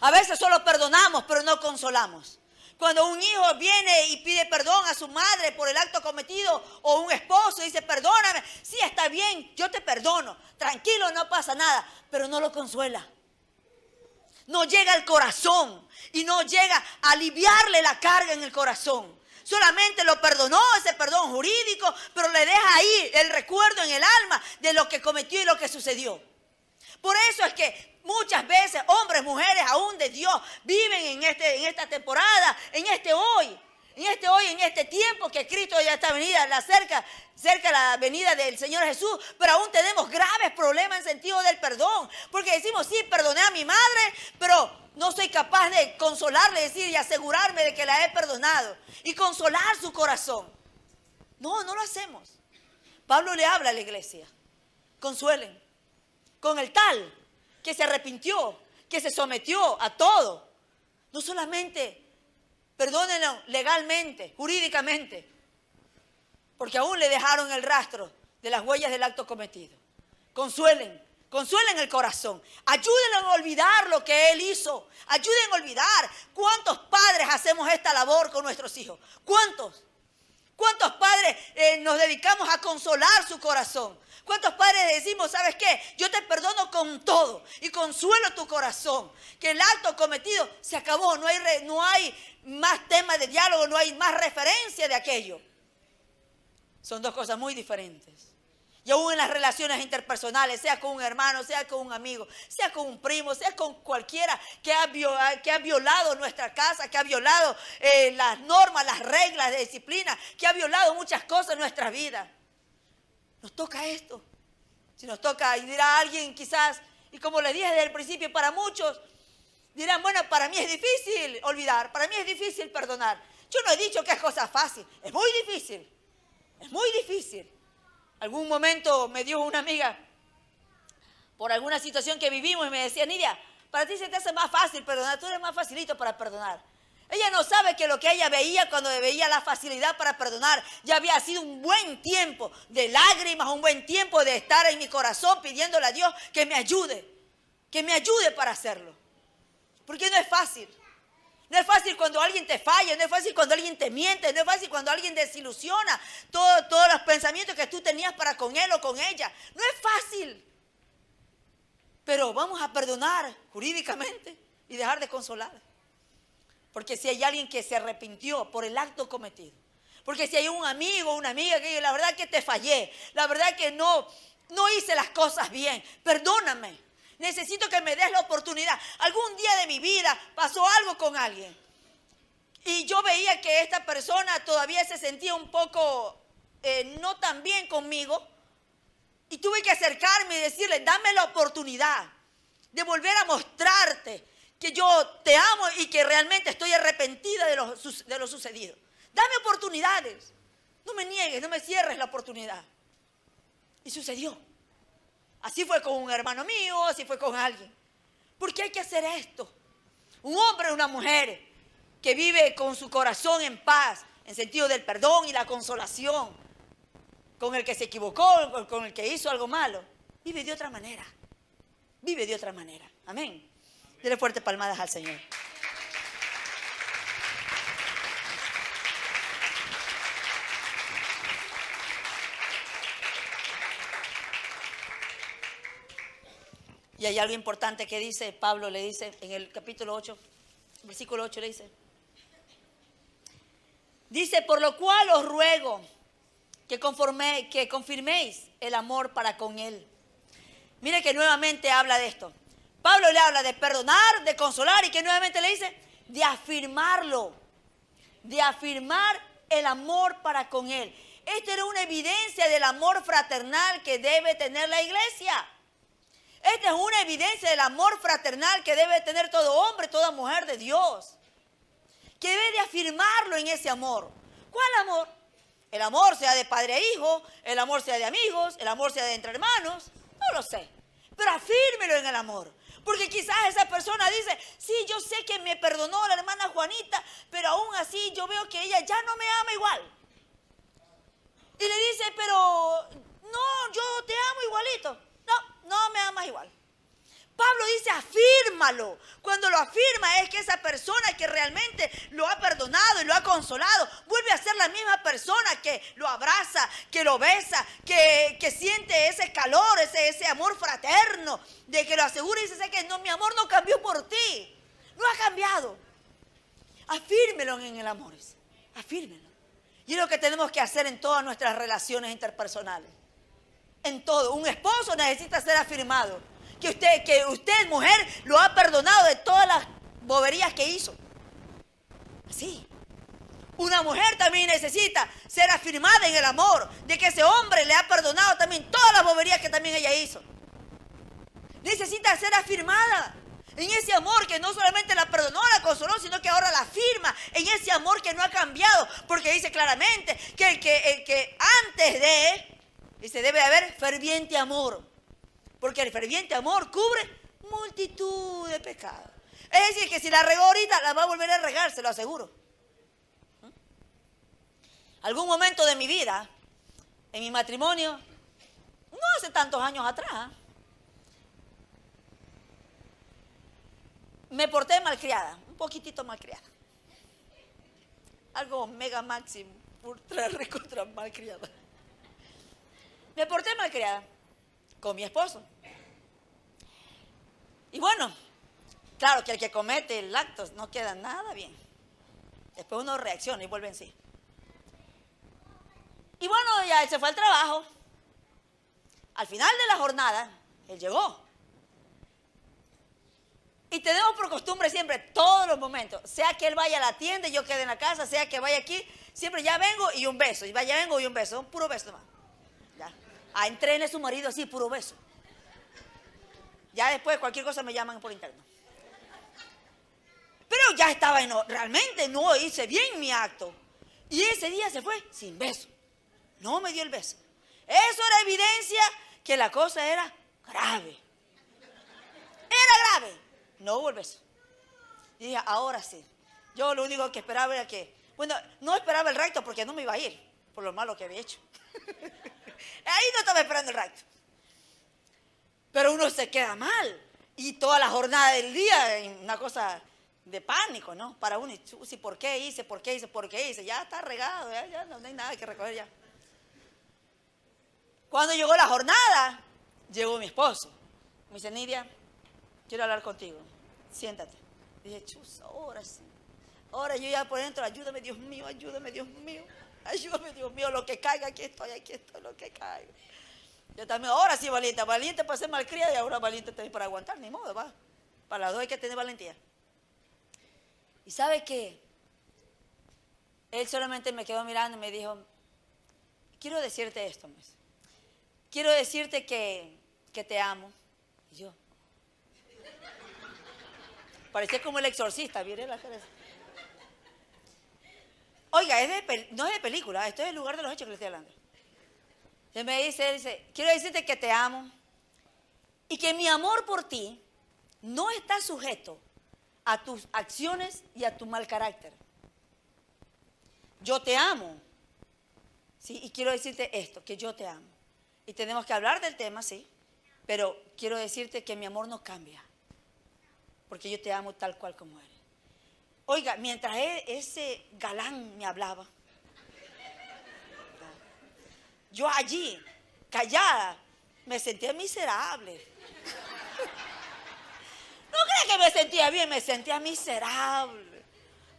A veces solo perdonamos, pero no consolamos. Cuando un hijo viene y pide perdón a su madre por el acto cometido, o un esposo dice, perdóname, sí, está bien, yo te perdono, tranquilo, no pasa nada, pero no lo consuela. No llega al corazón y no llega a aliviarle la carga en el corazón. Solamente lo perdonó, ese perdón jurídico, pero le deja ahí el recuerdo en el alma de lo que cometió y lo que sucedió. Por eso es que muchas veces hombres, mujeres aún de Dios viven en esta temporada, en este hoy, en este tiempo que Cristo ya está venida, cerca la venida del Señor Jesús, pero aún tenemos graves problemas en sentido del perdón, porque decimos, sí, perdoné a mi madre, pero no soy capaz de consolarle, decir y asegurarme de que la he perdonado y consolar su corazón. No lo hacemos. Pablo le habla a la iglesia, consuelen con el tal que se arrepintió, que se sometió a todo. No solamente perdónenlo legalmente, jurídicamente, porque aún le dejaron el rastro de las huellas del acto cometido. Consuelen el corazón, ayúdenlo a olvidar lo que él hizo, ayuden a olvidar. ¿Cuántos padres hacemos esta labor con nuestros hijos? ¿Cuántos padres nos dedicamos a consolar su corazón? ¿Cuántos padres decimos, sabes qué? Yo te perdono con todo y consuelo tu corazón, que el acto cometido se acabó, no hay más tema de diálogo, no hay más referencia de aquello. Son dos cosas muy diferentes. Y aún en las relaciones interpersonales, sea con un hermano, sea con un amigo, sea con un primo, sea con cualquiera que ha violado nuestra casa, que ha violado las normas, las reglas de disciplina, que ha violado muchas cosas en nuestra vida. Nos toca esto. Si nos toca, y dirá alguien quizás, y como les dije desde el principio, para muchos dirán, bueno, para mí es difícil olvidar, para mí es difícil perdonar. Yo no he dicho que es cosa fácil, es muy difícil, es muy difícil. Algún momento me dio una amiga por alguna situación que vivimos y me decía, Nidia, para ti se te hace más fácil perdonar, tú eres más facilito para perdonar. Ella no sabe que lo que ella veía cuando veía la facilidad para perdonar ya había sido un buen tiempo de lágrimas, un buen tiempo de estar en mi corazón pidiéndole a Dios que me ayude para hacerlo. Porque no es fácil. No es fácil cuando alguien te falla, no es fácil cuando alguien te miente, no es fácil cuando alguien desilusiona todos los pensamientos que tú tenías para con él o con ella. No es fácil. Pero vamos a perdonar jurídicamente y dejar de consolar. Porque si hay alguien que se arrepintió por el acto cometido, porque si hay un amigo o una amiga que dice, la verdad que te fallé, la verdad que no hice las cosas bien, perdóname. Necesito que me des la oportunidad. Algún día de mi vida pasó algo con alguien y yo veía que esta persona todavía se sentía un poco no tan bien conmigo y tuve que acercarme y decirle, dame la oportunidad de volver a mostrarte que yo te amo y que realmente estoy arrepentida de lo sucedido. Dame oportunidades. No me niegues, no me cierres la oportunidad. Y sucedió. Así fue con un hermano mío, así fue con alguien. ¿Por qué hay que hacer esto? Un hombre o una mujer que vive con su corazón en paz, en sentido del perdón y la consolación, con el que se equivocó, con el que hizo algo malo, vive de otra manera. Vive de otra manera. Amén. Dele fuertes palmadas al Señor. Y hay algo importante que dice, Pablo le dice en el capítulo 8, versículo 8 le dice, por lo cual os ruego que confirméis el amor para con él. Mire que nuevamente habla de esto. Pablo le habla de perdonar, de consolar y que nuevamente le dice de afirmarlo, de afirmar el amor para con él. Esto era una evidencia del amor fraternal que debe tener la iglesia. Esta es una evidencia del amor fraternal que debe tener todo hombre, toda mujer de Dios. Que debe de afirmarlo en ese amor. ¿Cuál amor? El amor sea de padre a hijo, el amor sea de amigos, el amor sea de entre hermanos. No lo sé. Pero afírmelo en el amor. Porque quizás esa persona dice, sí, yo sé que me perdonó la hermana Juanita, pero aún así yo veo que ella ya no me ama igual. Y le dice, pero no, yo te amo igualito. No me amas igual. Pablo dice, afírmalo. Cuando lo afirma es que esa persona que realmente lo ha perdonado y lo ha consolado, vuelve a ser la misma persona que lo abraza, que lo besa, que siente ese calor, ese amor fraterno, de que lo asegura y dice, sé que no, mi amor no cambió por ti. No ha cambiado. Afírmelo en el amor. Afírmelo. Y es lo que tenemos que hacer en todas nuestras relaciones interpersonales. En todo. Un esposo necesita ser afirmado. Que usted, mujer, lo ha perdonado de todas las boberías que hizo. Así. Una mujer también necesita ser afirmada en el amor. De que ese hombre le ha perdonado también todas las boberías que también ella hizo. Necesita ser afirmada en ese amor que no solamente la perdonó, la consoló, sino que ahora la afirma en ese amor que no ha cambiado. Porque dice claramente que el que antes de... Dice, debe haber ferviente amor. Porque el ferviente amor cubre multitud de pecados. Es decir, que si la regó ahorita, la va a volver a regar, se lo aseguro. Algún momento de mi vida, en mi matrimonio, no hace tantos años atrás, me porté malcriada, un poquitito malcriada. Algo mega máximo, ultra recontra malcriada. Me porté malcriada con mi esposo. Y bueno, claro que el que comete el acto no queda nada bien. Después uno reacciona y vuelve en sí. Y bueno, ya él se fue al trabajo. al final de la jornada, él llegó. Y tenemos por costumbre siempre, todos los momentos, sea que él vaya a la tienda y yo quede en la casa, sea que vaya aquí, siempre ya vengo y un beso, ya vengo y un beso, un puro beso nomás. Ya. Entrene a su marido así, puro beso. Ya después cualquier cosa me llaman por interno. Pero ya estaba, realmente no hice bien mi acto. Y ese día se fue sin beso. No me dio el beso. Eso era evidencia que la cosa era grave. Era grave. No hubo el beso. Y dije, ahora sí. Yo lo único que esperaba era que, bueno, no esperaba el recto porque no me iba a ir por lo malo que había hecho. Ahí no estaba esperando el recto. Pero uno se queda mal. Y toda la jornada del día, una cosa de pánico, ¿no? Para uno, sí, ¿por qué hice? ¿Por qué hice? ¿Por qué hice? Ya está regado, ya no hay nada que recoger ya. Cuando llegó la jornada, llegó mi esposo. Me dice, Nidia, quiero hablar contigo. Siéntate. Dije, chus, ahora sí. Ahora yo ya por dentro, ayúdame Dios mío, ayúdame Dios mío. Ayúdame Dios mío, lo que caiga, aquí estoy, lo que caiga. Yo también, ahora sí valiente para ser malcriada y ahora valiente también para aguantar, ni modo, va. Para las dos hay que tener valentía. ¿Y sabe qué? Él solamente me quedó mirando y me dijo, quiero decirte esto, pues. Quiero decirte que te amo. Y yo, parecía como el exorcista, ¿vieron la cara? Oiga, no es de película, esto es el lugar de los hechos que le estoy hablando. Él dice, quiero decirte que te amo y que mi amor por ti no está sujeto a tus acciones y a tu mal carácter. Yo te amo, ¿sí? Y quiero decirte esto, que yo te amo. Y tenemos que hablar del tema, sí, pero quiero decirte que mi amor no cambia, porque yo te amo tal cual como eres. Oiga, mientras ese galán me hablaba, yo allí, callada, me sentía miserable. No creas que me sentía bien, me sentía miserable.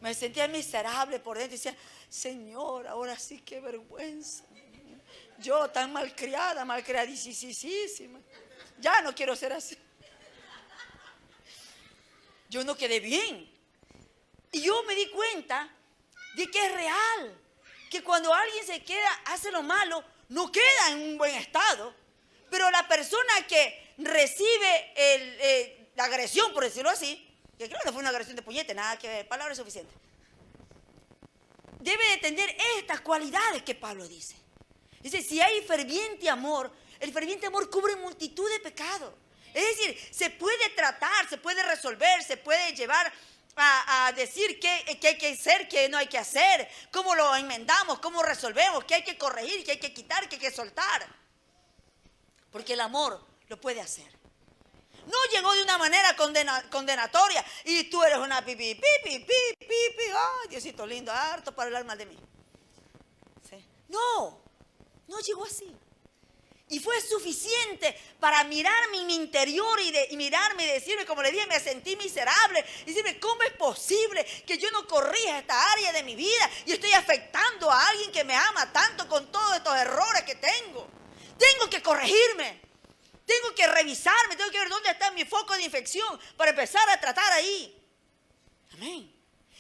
Me sentía miserable por dentro y decía, Señor, ahora sí qué vergüenza. Yo tan malcriadísima. Ya no quiero ser así. Yo no quedé bien. Y yo me di cuenta de que es real. Que cuando alguien se queda, hace lo malo, no queda en un buen estado. Pero la persona que recibe la agresión, por decirlo así, que creo que no fue una agresión de puñete, nada que ver, palabra suficiente, debe de tener estas cualidades que Pablo dice. Dice, si hay ferviente amor, el ferviente amor cubre multitud de pecados. Es decir, se puede tratar, se puede resolver, se puede llevar a decir qué hay que hacer, qué no hay que hacer, cómo lo enmendamos, cómo resolvemos, qué hay que corregir, qué hay que quitar, qué hay que soltar. Porque el amor lo puede hacer. No llegó de una manera condenatoria y tú eres una pipi, ay, Diosito lindo, harto para hablar mal de mí. ¿Sí? No llegó así. Y fue suficiente para mirarme en mi interior y mirarme y decirme, como le dije, me sentí miserable. Y decirme, ¿cómo es posible que yo no corrija esta área de mi vida y estoy afectando a alguien que me ama tanto con todos estos errores que tengo? Tengo que corregirme, tengo que revisarme, tengo que ver dónde está mi foco de infección para empezar a tratar ahí. Amén.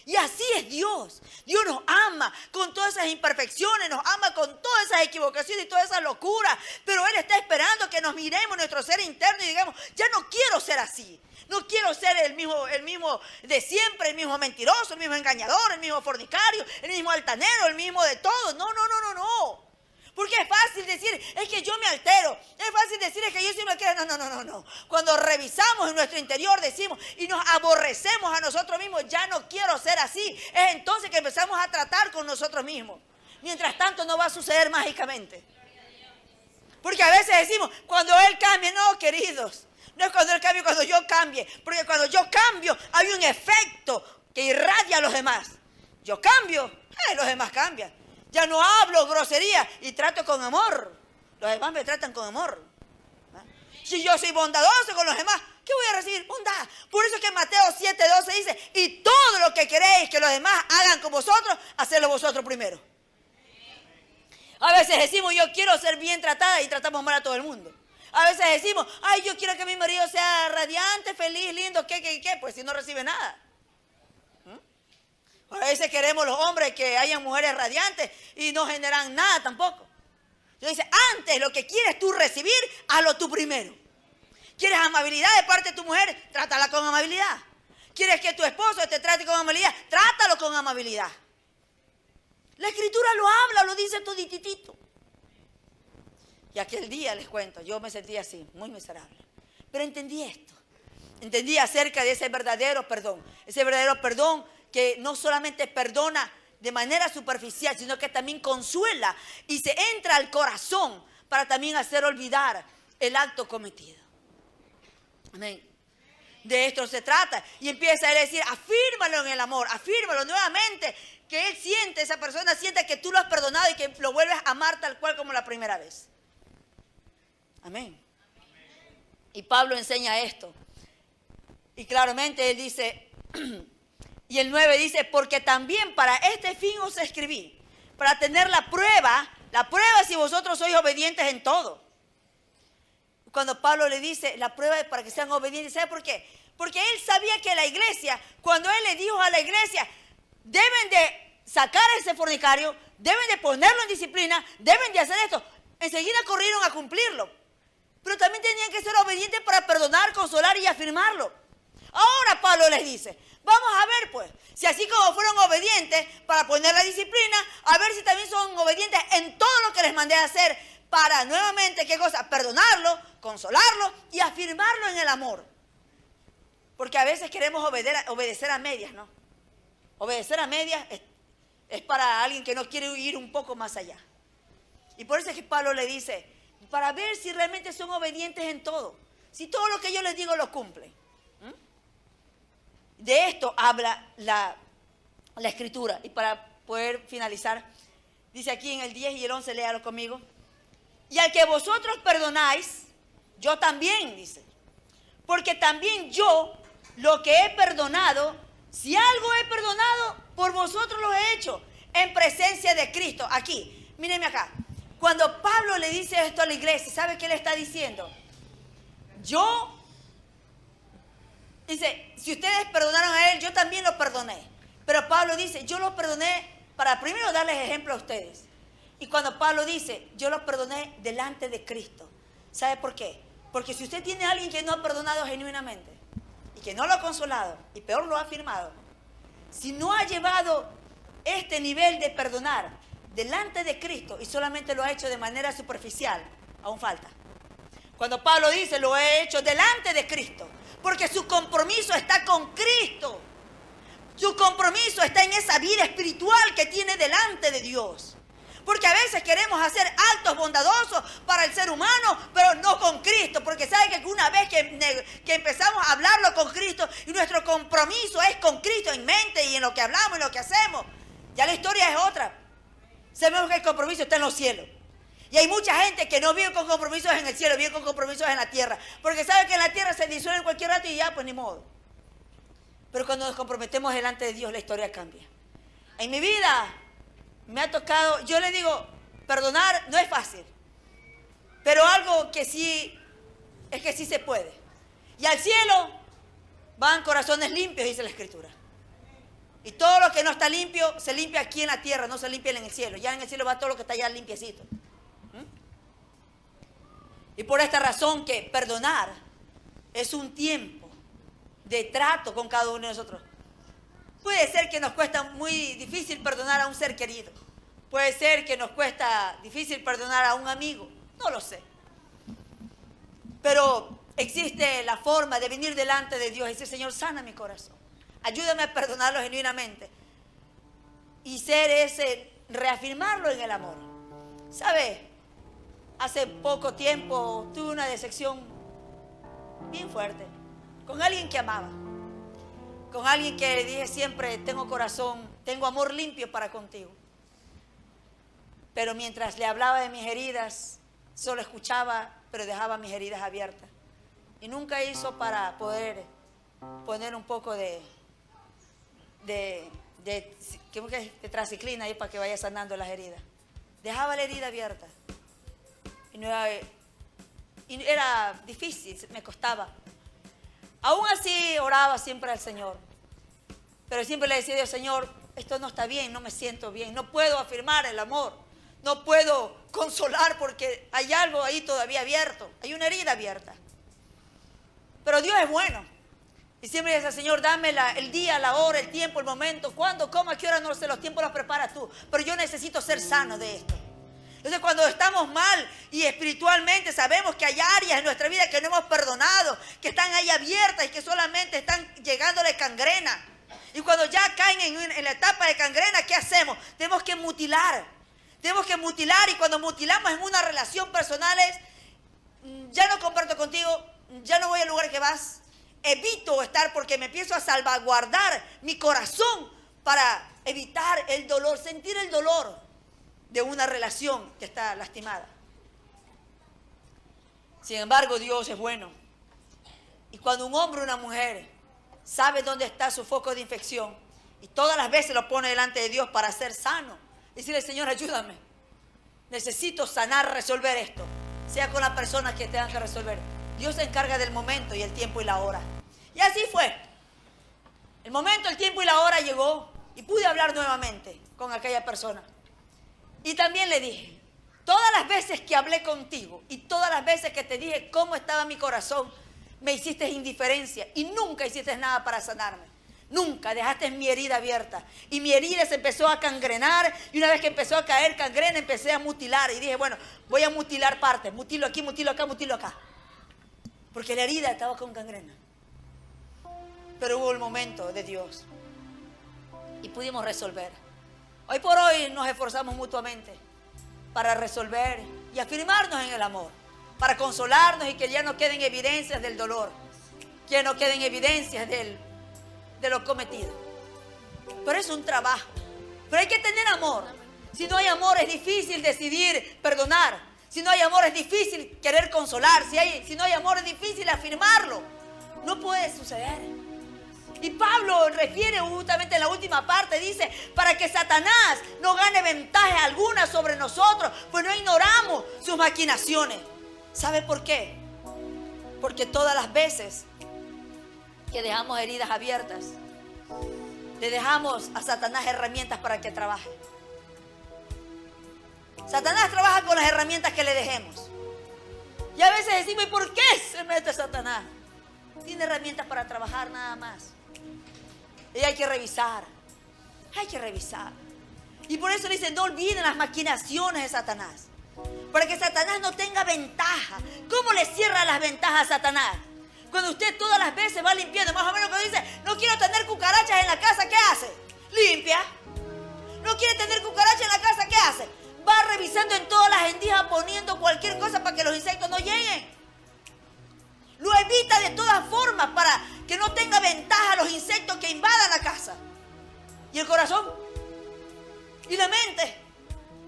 Y así es Dios. Dios nos ama con todas esas imperfecciones, nos ama con todas esas equivocaciones y todas esas locuras. Pero Él está esperando que nos miremos nuestro ser interno y digamos, ya no quiero ser así. No quiero ser el mismo de siempre, el mismo mentiroso, el mismo engañador, el mismo fornicario, el mismo altanero, el mismo de todo. No. Porque es fácil decir, es que yo me altero. Es fácil decir, es que yo sí me altero. No. Cuando revisamos en nuestro interior, decimos y nos aborrecemos a nosotros mismos, ya no quiero ser así. Es entonces que empezamos a tratar con nosotros mismos. Mientras tanto, no va a suceder mágicamente. Porque a veces decimos, cuando Él cambie, no, queridos. No es cuando Él cambie, cuando yo cambie. Porque cuando yo cambio, hay un efecto que irradia a los demás. Yo cambio, los demás cambian. Ya no hablo grosería y trato con amor. Los demás me tratan con amor. Si yo soy bondadoso con los demás, ¿qué voy a recibir? Bondad. Por eso es que Mateo 7:12 dice, y todo lo que queréis que los demás hagan con vosotros, hacedlo vosotros primero. A veces decimos, yo quiero ser bien tratada y tratamos mal a todo el mundo. A veces decimos, ay, yo quiero que mi marido sea radiante, feliz, lindo, ¿qué? Pues si no recibe nada. A veces queremos los hombres que hayan mujeres radiantes y no generan nada tampoco. Yo dice, antes lo que quieres tú recibir, hazlo tú primero. ¿Quieres amabilidad de parte de tu mujer? Trátala con amabilidad. ¿Quieres que tu esposo te trate con amabilidad? Trátalo con amabilidad. La Escritura lo habla, lo dice todititito. Y aquel día, les cuento, yo me sentía así, muy miserable. Pero entendí esto. Entendí acerca de ese verdadero perdón. Ese verdadero perdón que no solamente perdona de manera superficial, sino que también consuela y se entra al corazón para también hacer olvidar el acto cometido. Amén. De esto se trata. Y empieza a decir, afírmalo en el amor, afírmalo nuevamente, que él siente, esa persona siente que tú lo has perdonado y que lo vuelves a amar tal cual como la primera vez. Amén. Y Pablo enseña esto. Y claramente él dice, y el 9 dice, porque también para este fin os escribí, para tener la prueba si vosotros sois obedientes en todo. Cuando Pablo le dice, la prueba es para que sean obedientes, ¿sabe por qué? Porque él sabía que la iglesia, cuando él le dijo a la iglesia, deben de sacar a ese fornicario, deben de ponerlo en disciplina, deben de hacer esto, enseguida corrieron a cumplirlo. Pero también tenían que ser obedientes para perdonar, consolar y afirmarlo. Ahora Pablo les dice, vamos a ver pues, si así como fueron obedientes para poner la disciplina, a ver si también son obedientes en todo lo que les mandé a hacer para nuevamente, ¿qué cosa? Perdonarlo, consolarlo y afirmarlo en el amor. Porque a veces queremos obedecer a medias, ¿no? Obedecer a medias es para alguien que no quiere ir un poco más allá. Y por eso es que Pablo le dice, para ver si realmente son obedientes en todo. Si todo lo que yo les digo lo cumplen. De esto habla la Escritura. Y para poder finalizar, dice aquí en el 10 y el 11, léalo conmigo. Y al que vosotros perdonáis, yo también, dice. Porque también yo, lo que he perdonado, si algo he perdonado, por vosotros lo he hecho, en presencia de Cristo. Aquí, mírenme acá. Cuando Pablo le dice esto a la iglesia, ¿sabe qué le está diciendo? Dice, si ustedes perdonaron a él, yo también lo perdoné. Pero Pablo dice, yo lo perdoné para primero darles ejemplo a ustedes. Y cuando Pablo dice, yo lo perdoné delante de Cristo. ¿Sabe por qué? Porque si usted tiene a alguien que no ha perdonado genuinamente y que no lo ha consolado y peor lo ha afirmado, si no ha llevado este nivel de perdonar delante de Cristo y solamente lo ha hecho de manera superficial, aún falta. Cuando Pablo dice, lo he hecho delante de Cristo, porque su compromiso está con Cristo. Su compromiso está en esa vida espiritual que tiene delante de Dios. Porque a veces queremos hacer actos bondadosos para el ser humano, pero no con Cristo. Porque sabe que una vez que empezamos a hablarlo con Cristo y nuestro compromiso es con Cristo en mente y en lo que hablamos y lo que hacemos, ya la historia es otra. Sabemos que el compromiso está en los cielos. Y hay mucha gente que no vive con compromisos en el cielo, vive con compromisos en la tierra. Porque sabe que en la tierra se disuelve en cualquier rato y ya, pues ni modo. Pero cuando nos comprometemos delante de Dios, la historia cambia. En mi vida me ha tocado, yo le digo, perdonar no es fácil. Pero algo que sí, es que sí se puede. Y al cielo van corazones limpios, dice la Escritura. Y todo lo que no está limpio, se limpia aquí en la tierra, no se limpia en el cielo. Ya en el cielo va todo lo que está ya limpiecito. Y por esta razón que perdonar es un tiempo de trato con cada uno de nosotros. Puede ser que nos cuesta muy difícil perdonar a un ser querido. Puede ser que nos cuesta difícil perdonar a un amigo. No lo sé. Pero existe la forma de venir delante de Dios y decir, Señor, sana mi corazón. Ayúdame a perdonarlo genuinamente. Y reafirmarlo en el amor. ¿Sabe? Hace poco tiempo tuve una decepción bien fuerte con alguien que amaba. Con alguien que dije siempre, tengo corazón, tengo amor limpio para contigo. Pero mientras le hablaba de mis heridas, solo escuchaba, pero dejaba mis heridas abiertas. Y nunca hizo para poder poner un poco de tetraciclina ahí para que vaya sanando las heridas. Dejaba la herida abierta. y era difícil, me costaba. Aún así oraba siempre al Señor. Pero siempre le decía a Dios, Señor, esto no está bien, no me siento bien. No puedo afirmar el amor. No puedo consolar porque hay algo ahí todavía abierto. Hay una herida abierta. Pero Dios es bueno. Y siempre le decía, Señor, dame el día, la hora, el tiempo, el momento. ¿Cuándo, cómo, a qué hora? No sé, los tiempos los preparas tú. Pero yo necesito ser sano de esto. Entonces cuando estamos mal y espiritualmente sabemos que hay áreas en nuestra vida que no hemos perdonado, que están ahí abiertas y que solamente están llegándole cangrena. Y cuando ya caen en la etapa de cangrena, ¿qué hacemos? Tenemos que mutilar. Tenemos que mutilar, y cuando mutilamos en una relación personal es, ya no comparto contigo, ya no voy al lugar que vas. Evito estar porque me empiezo a salvaguardar mi corazón para evitar el dolor, sentir el dolor de una relación que está lastimada. Sin embargo, Dios es bueno. Y cuando un hombre o una mujer sabe dónde está su foco de infección y todas las veces lo pone delante de Dios para ser sano, decirle, Señor, ayúdame. Necesito sanar, resolver esto. Sea con la persona que tenga que resolver. Dios se encarga del momento y el tiempo y la hora. Y así fue. El momento, el tiempo y la hora llegó y pude hablar nuevamente con aquella persona. Y también le dije, todas las veces que hablé contigo y todas las veces que te dije cómo estaba mi corazón, me hiciste indiferencia y nunca hiciste nada para sanarme. Nunca dejaste mi herida abierta. Y mi herida se empezó a cangrenar, y una vez que empezó a caer cangrena, empecé a mutilar. Y dije, bueno, voy a mutilar partes. Mutilo aquí, mutilo acá, mutilo acá. Porque la herida estaba con gangrena. Pero hubo el momento de Dios. Y pudimos resolver. Hoy por hoy nos esforzamos mutuamente para resolver y afirmarnos en el amor. Para consolarnos y que ya no queden evidencias del dolor. Que no queden evidencias de lo cometido. Pero es un trabajo. Pero hay que tener amor. Si no hay amor es difícil decidir perdonar. Si no hay amor es difícil querer consolar. Si no hay amor es difícil afirmarlo. No puede suceder. Y Pablo refiere justamente en la última parte, dice, para que Satanás no gane ventaja alguna sobre nosotros, pues no ignoramos sus maquinaciones. ¿Sabe por qué? Porque todas las veces que dejamos heridas abiertas, le dejamos a Satanás herramientas para que trabaje. Satanás trabaja con las herramientas que le dejemos. Y a veces decimos, ¿y por qué se mete Satanás? Tiene herramientas para trabajar nada más. Y hay que revisar. Hay que revisar. Y por eso le dice, no olviden las maquinaciones de Satanás. Para que Satanás no tenga ventaja. ¿Cómo le cierra las ventajas a Satanás? Cuando usted todas las veces va limpiando, más o menos cuando dice, no quiero tener cucarachas en la casa, ¿qué hace? Limpia. No quiere tener cucarachas en la casa, ¿qué hace? Va revisando en todas las endijas, poniendo cualquier cosa para que los insectos no lleguen. Lo evita de todas formas para que no tenga ventaja los insectos que invadan la casa. Y el corazón, y la mente,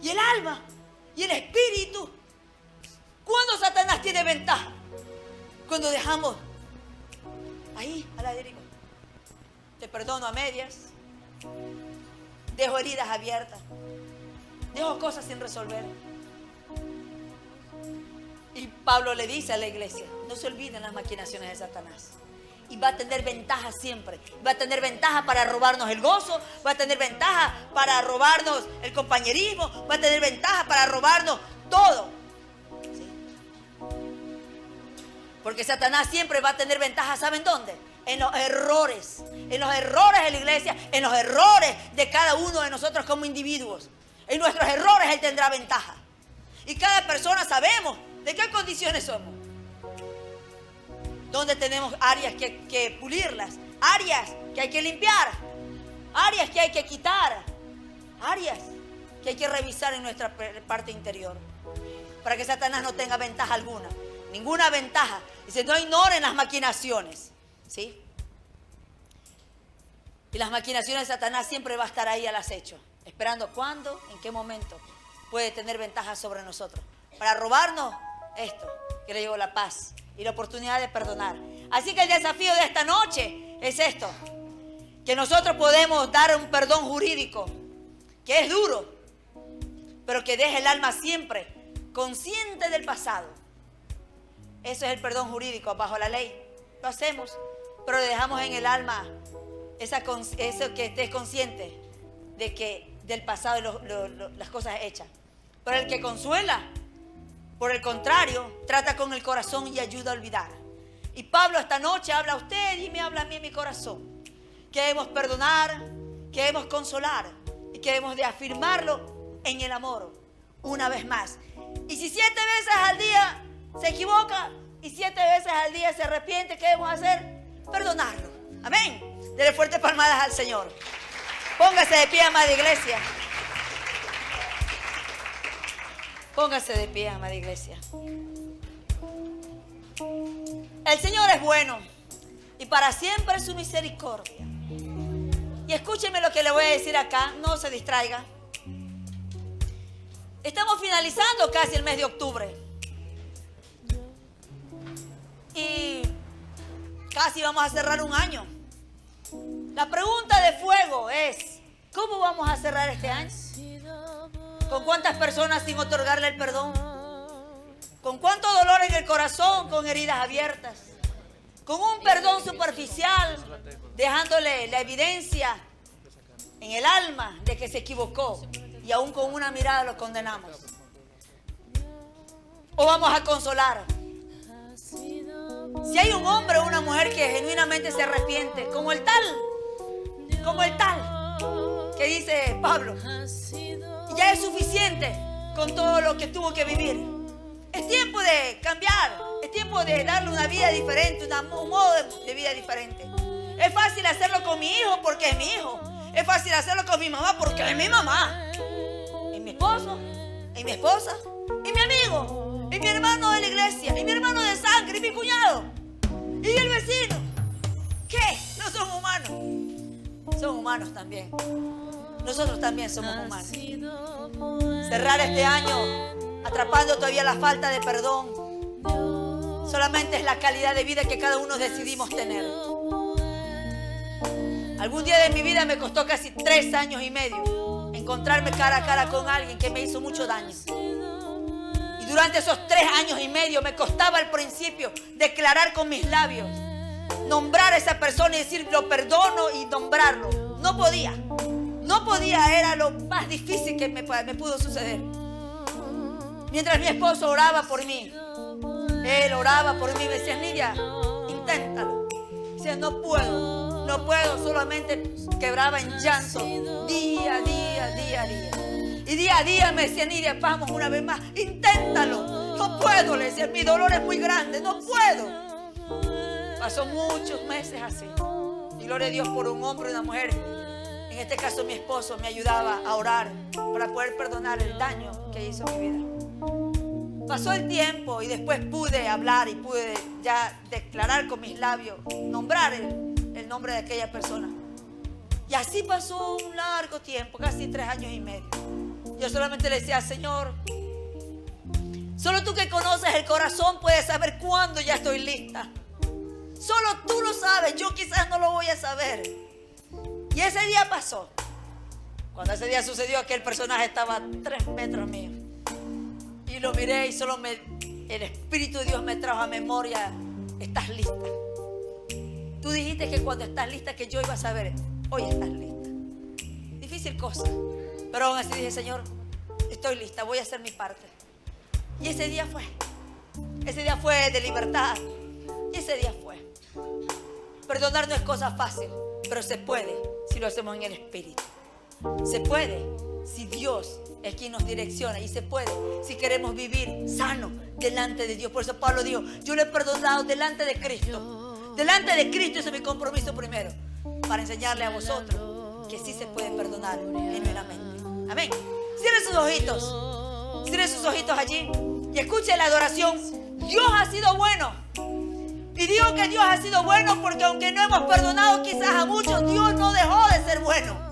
y el alma, y el espíritu. ¿Cuándo Satanás tiene ventaja? Cuando dejamos ahí a la deriva. Te perdono a medias. Dejo heridas abiertas. Dejo cosas sin resolver. Y Pablo le dice a la iglesia, no se olviden las maquinaciones de Satanás. Y va a tener ventaja siempre. Va a tener ventaja para robarnos el gozo. Va a tener ventaja para robarnos el compañerismo. Va a tener ventaja para robarnos todo. ¿Sí? Porque Satanás siempre va a tener ventaja, ¿saben dónde? En los errores. En los errores de la iglesia. En los errores de cada uno de nosotros como individuos. En nuestros errores Él tendrá ventaja. Y cada persona sabemos de qué condiciones somos. Donde tenemos áreas que pulirlas. Áreas que hay que limpiar. Áreas que hay que quitar. Áreas que hay que revisar en nuestra parte interior. Para que Satanás no tenga ventaja alguna. Ninguna ventaja. Dice, no ignoren las maquinaciones. ¿Sí? Y las maquinaciones de Satanás siempre va a estar ahí al acecho. Esperando cuándo, en qué momento puede tener ventaja sobre nosotros. Para robarnos esto, que le llegó la paz y la oportunidad de perdonar. Así que el desafío de esta noche es esto. Que nosotros podemos dar un perdón jurídico, que es duro, pero que deje el alma siempre consciente del pasado. Eso es el perdón jurídico bajo la ley. Lo hacemos, pero le dejamos en el alma eso que estés consciente de que del pasado y las cosas hechas. Pero el que consuela, por el contrario, trata con el corazón y ayuda a olvidar. Y Pablo esta noche habla a usted y me habla a mí en mi corazón. Que debemos perdonar, que debemos consolar y que debemos de afirmarlo en el amor una vez más. Y si 7 veces al día se equivoca y 7 veces al día se arrepiente, ¿qué debemos hacer? Perdonarlo. Amén. Dele fuertes palmadas al Señor. Póngase de pie, amada iglesia. Póngase de pie, amada iglesia. El Señor es bueno y para siempre es su misericordia. Y escúcheme lo que le voy a decir acá, no se distraiga. Estamos finalizando casi el mes de octubre. Y casi vamos a cerrar un año. La pregunta de fuego es, ¿cómo vamos a cerrar este año? ¿Con cuántas personas sin otorgarle el perdón? ¿Con cuánto dolor en el corazón, con heridas abiertas? ¿Con un perdón superficial, dejándole la evidencia en el alma de que se equivocó y aún con una mirada lo condenamos? ¿O vamos a consolar? Si hay un hombre o una mujer que genuinamente se arrepiente, como el tal que dice Pablo, ya es suficiente con todo lo que tuvo que vivir. Es tiempo de cambiar, es tiempo de darle una vida diferente, un modo de vida diferente. Es fácil hacerlo con mi hijo porque es mi hijo. Es fácil hacerlo con mi mamá porque es mi mamá. Y mi esposo, y mi esposa, y mi amigo, y mi hermano de la iglesia, y mi hermano de sangre, y mi cuñado, y el vecino. ¿Qué? No son humanos. Son humanos también. Nosotros también somos humanos. Cerrar este año atrapando todavía la falta de perdón solamente es la calidad de vida que cada uno decidimos tener. Algún día de mi vida me costó casi 3 años y medio encontrarme cara a cara con alguien que me hizo mucho daño. Y durante esos 3 años y medio me costaba al principio declarar con mis labios, nombrar a esa persona y decir lo perdono y nombrarlo. No podía, era lo más difícil que me pudo suceder. Mientras mi esposo oraba por mí, él oraba por mí, me decía, Nidia, inténtalo. Decía, no puedo, solamente quebraba en llanto, día a día. Y día a día me decía, Nidia, vamos una vez más, inténtalo. No puedo, le decía, mi dolor es muy grande, no puedo. Pasó muchos meses así. Y gloria a Dios por un hombre y una mujer. En este caso mi esposo me ayudaba a orar para poder perdonar el daño que hizo en mi vida. Pasó el tiempo y después pude hablar y pude ya declarar con mis labios, nombrar el nombre de aquella persona. Y así pasó un largo tiempo, casi 3 años y medio. Yo solamente le decía, Señor, solo tú que conoces el corazón puedes saber cuándo ya estoy lista. Solo tú lo sabes, yo quizás no lo voy a saber. Y ese día pasó. Cuando ese día sucedió, aquel personaje estaba a 3 metros mío. Y lo miré y solo el Espíritu de Dios me trajo a memoria, estás lista. Tú dijiste que cuando estás lista que yo iba a saber, hoy estás lista. Difícil cosa. Pero aún así dije, Señor, estoy lista, voy a hacer mi parte. Y ese día fue. Ese día fue de libertad. Y ese día fue. Perdonar no es cosa fácil, pero se puede si lo hacemos en el Espíritu. Se puede si Dios es quien nos direcciona, y se puede si queremos vivir sano delante de Dios. Por eso Pablo dijo, yo lo he perdonado delante de Cristo. Delante de Cristo, ese es mi compromiso primero, para enseñarle a vosotros que sí se puede perdonar genuinamente. Amén. Cierren sus ojitos allí y escuchen la adoración. Dios ha sido bueno. Y digo que Dios ha sido bueno porque aunque no hemos perdonado quizás a muchos, Dios no dejó de ser bueno.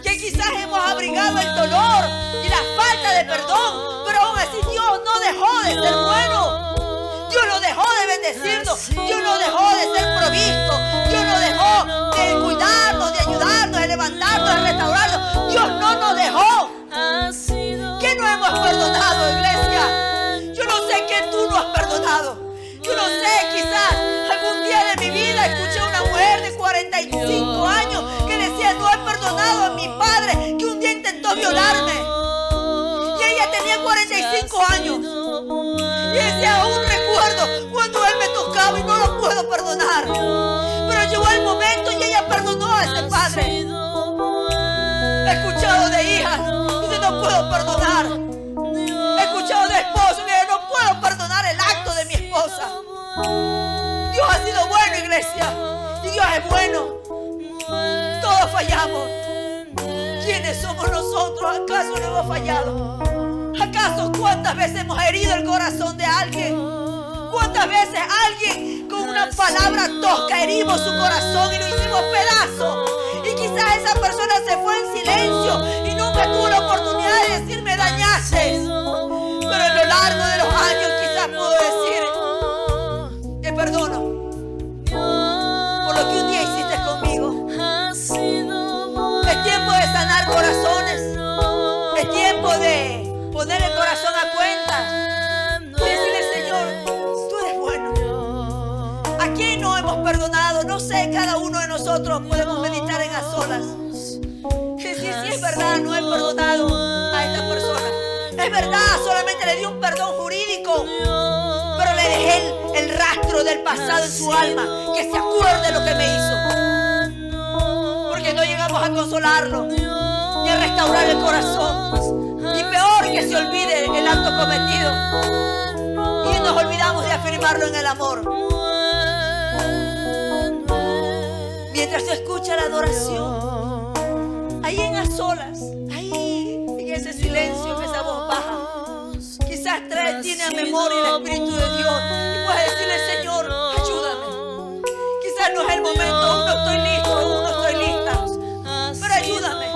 Que quizás hemos abrigado el dolor y la falta de perdón, pero aún así Dios no dejó de ser bueno. Dios no dejó de bendecirnos, Dios no dejó de ser provisto, Dios no dejó de cuidarnos, de ayudarnos, de levantarnos, de restaurarnos. Dios no nos dejó. ¿Qué no hemos perdonado, iglesia? Yo no sé qué tú no has perdonado. sé, quizás algún día de mi vida escuché a una mujer de 45 años que decía: no he perdonado a mi padre que un día intentó violarme. Y ella tenía 45 años. Y decía: aún recuerdo cuando él me tocaba y no lo puedo perdonar. Pero llegó el momento y ella perdonó a ese padre. He escuchado de hijas que no puedo perdonar. He escuchado de esposos que no puedo perdonar el acto de mi esposa. Dios ha sido bueno, iglesia. Y Dios es bueno. Todos fallamos. ¿Quiénes somos nosotros? ¿Acaso no hemos fallado? ¿Acaso cuántas veces hemos herido el corazón de alguien? ¿Cuántas veces alguien con una palabra tosca herimos su corazón y lo hicimos pedazos? Y quizás esa persona se fue en silencio y nunca tuvo la oportunidad de decir: me dañaste. Pero a lo largo de los años quizás puedo decir: te perdono por lo que un día hiciste conmigo. Es tiempo de sanar corazones. Es tiempo de poner el corazón a cuenta y decirle: Señor, tú eres bueno. ¿A quién no hemos perdonado? No sé, cada uno de nosotros podemos meditar en a solas. Decir: si es verdad, no he perdonado a esta persona. Es verdad, solamente le di un perdón jurídico, pero le dejé el rastro del pasado en su alma, que se acuerde lo que me hizo. Porque no llegamos a consolarlo ni a restaurar el corazón. Y peor, que se olvide el acto cometido y nos olvidamos de afirmarlo en el amor. Mientras se escucha la adoración, ahí en las solas, ahí en ese silencio, en esa voz baja, quizás tiene a memoria el Espíritu de Dios y puedes decirle: Señor, ayúdame. Quizás no es el momento, aún no estoy listo, aún no estoy lista, pero ayúdame.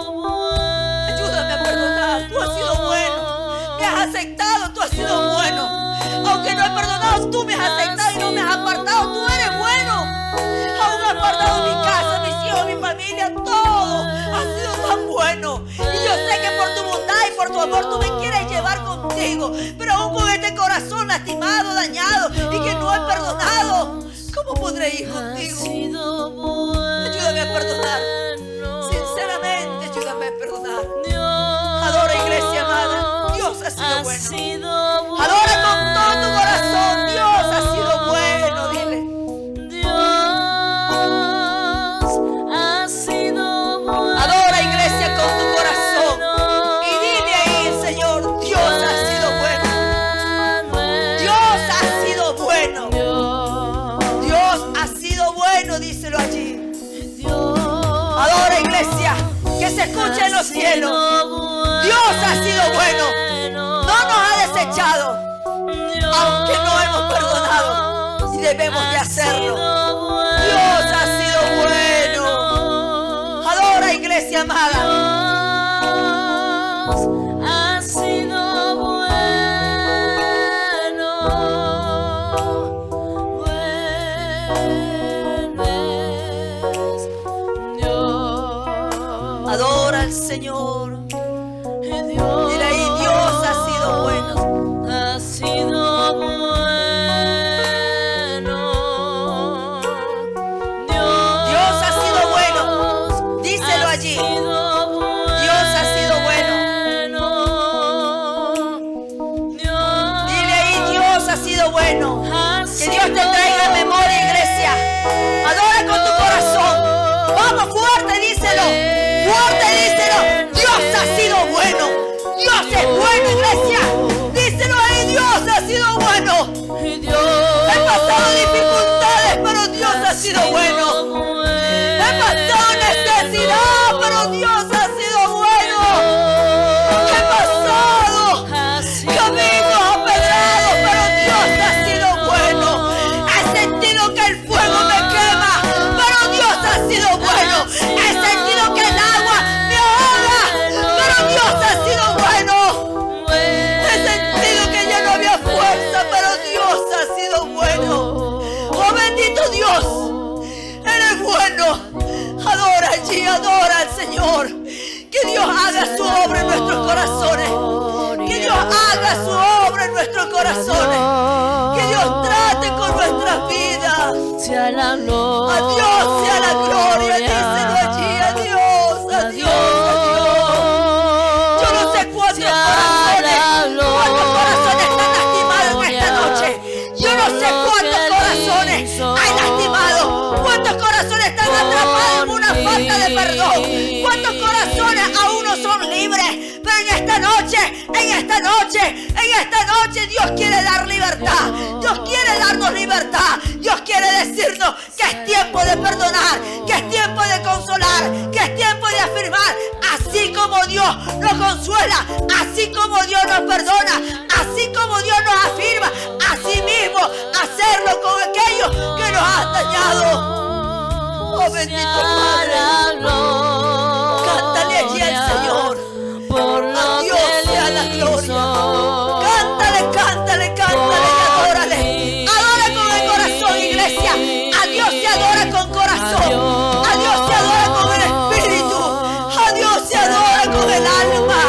Ayúdame a perdonar. Tú has sido bueno, me has aceptado, tú has sido bueno. Aunque no he perdonado, tú me has aceptado y no me has apartado. Tú eres bueno. Aún has apartado mi casa, mis hijos, mi familia, todo. Has sido tan bueno. Y yo sé que por tu bondad y por tu amor tú me quieres llevar contigo. Pero aún con este corazón lastimado, dañado y que no he perdonado, ¿cómo podré ir contigo? Ayúdame a perdonar. Sinceramente, ayúdame a perdonar. Adora, iglesia amada. Dios ha sido bueno. Adora con todo tu corazón. Dios ha sido bueno. Dile: adora, iglesia, con tu corazón. Y dile ahí: Señor, Dios ha sido bueno. Dios ha sido bueno. Dios ha sido bueno. Díselo allí. Adora, iglesia, que se escuche en los cielos. Dios ha sido bueno. No nos ha desechado, aunque no hemos perdonado, y debemos de hacerlo. Dios ha sido bueno. Adora, iglesia amada. Ha sido bueno. Adora al Señor. Dile ahí: Dios ha sido bueno. Ha sido bueno. Dios ha sido bueno. Díselo allí. Dios ha sido bueno. Dile ahí: Dios ha sido bueno. Que Dios te traiga en memoria, iglesia. Adora con tu corazón. Vamos, fuerte, díselo. Fuerte, díselo. Dios ha sido bueno. Dios es bueno, iglesia. Díselo ahí: Dios ha sido bueno. He pasado dificultades, pero Dios ha sido bueno. He pasado necesidad, pero Dios ha sido bueno. He pasado caminos apedrados, pero Dios ha sido bueno. He sentido que el fuego me quema, pero Dios ha sido bueno. He sentido que el agua me ahoga, pero Dios ha sido bueno. He sentido que ya no había fuerza, pero Dios ha sido bueno. Oh, bendito Dios, eres bueno. Adora allí, adora al Señor. Que Dios haga su obra en nuestros corazones. Que Dios haga su obra en nuestros corazones. Que Dios trate con nuestra nuestras vidas. sea la gloria. A Dios sea la gloria, díselo allí, a Dios, a Dios, a Dios. Yo no sé cuántos corazones están lastimados en esta noche. Yo no sé cuántos corazones hay lastimados, cuántos corazones están atrapados en una falta de perdón, cuántos corazones aún no son libres. Pero en esta noche Dios quiere dar libertad. Dios quiere darnos libertad. Dios quiere decirnos que es tiempo de perdonar, que es tiempo de consolar, que es tiempo de afirmar. Así como Dios nos consuela, así como Dios nos perdona, así como Dios nos afirma, así mismo hacerlo con aquellos que nos han dañado. Oh, bendito Padre. Cántale allí al Señor. A Dios sea la gloria. Cántale, cántale, cántale y adórale. Adora con el corazón, iglesia. A Dios se adora con corazón. A Dios se adora con el espíritu. A Dios se adora con el alma.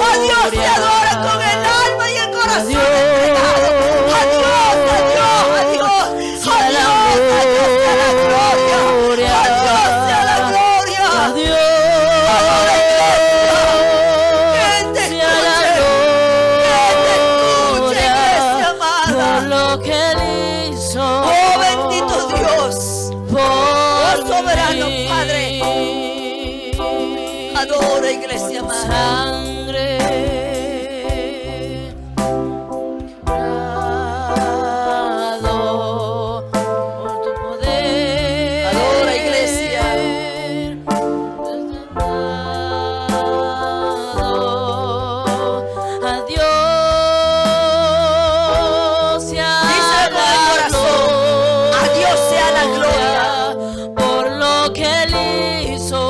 A Dios se adora con el alma y el corazón entregado. A Dios, a Dios, a Dios. A Dios sea la gloria. A Dios sea la gloria. A Dios. Adora, iglesia amada. Sangre dado por tu poder. Adora, iglesia. A Dios sea la gloria. A Dios sea la gloria por lo que Él hizo.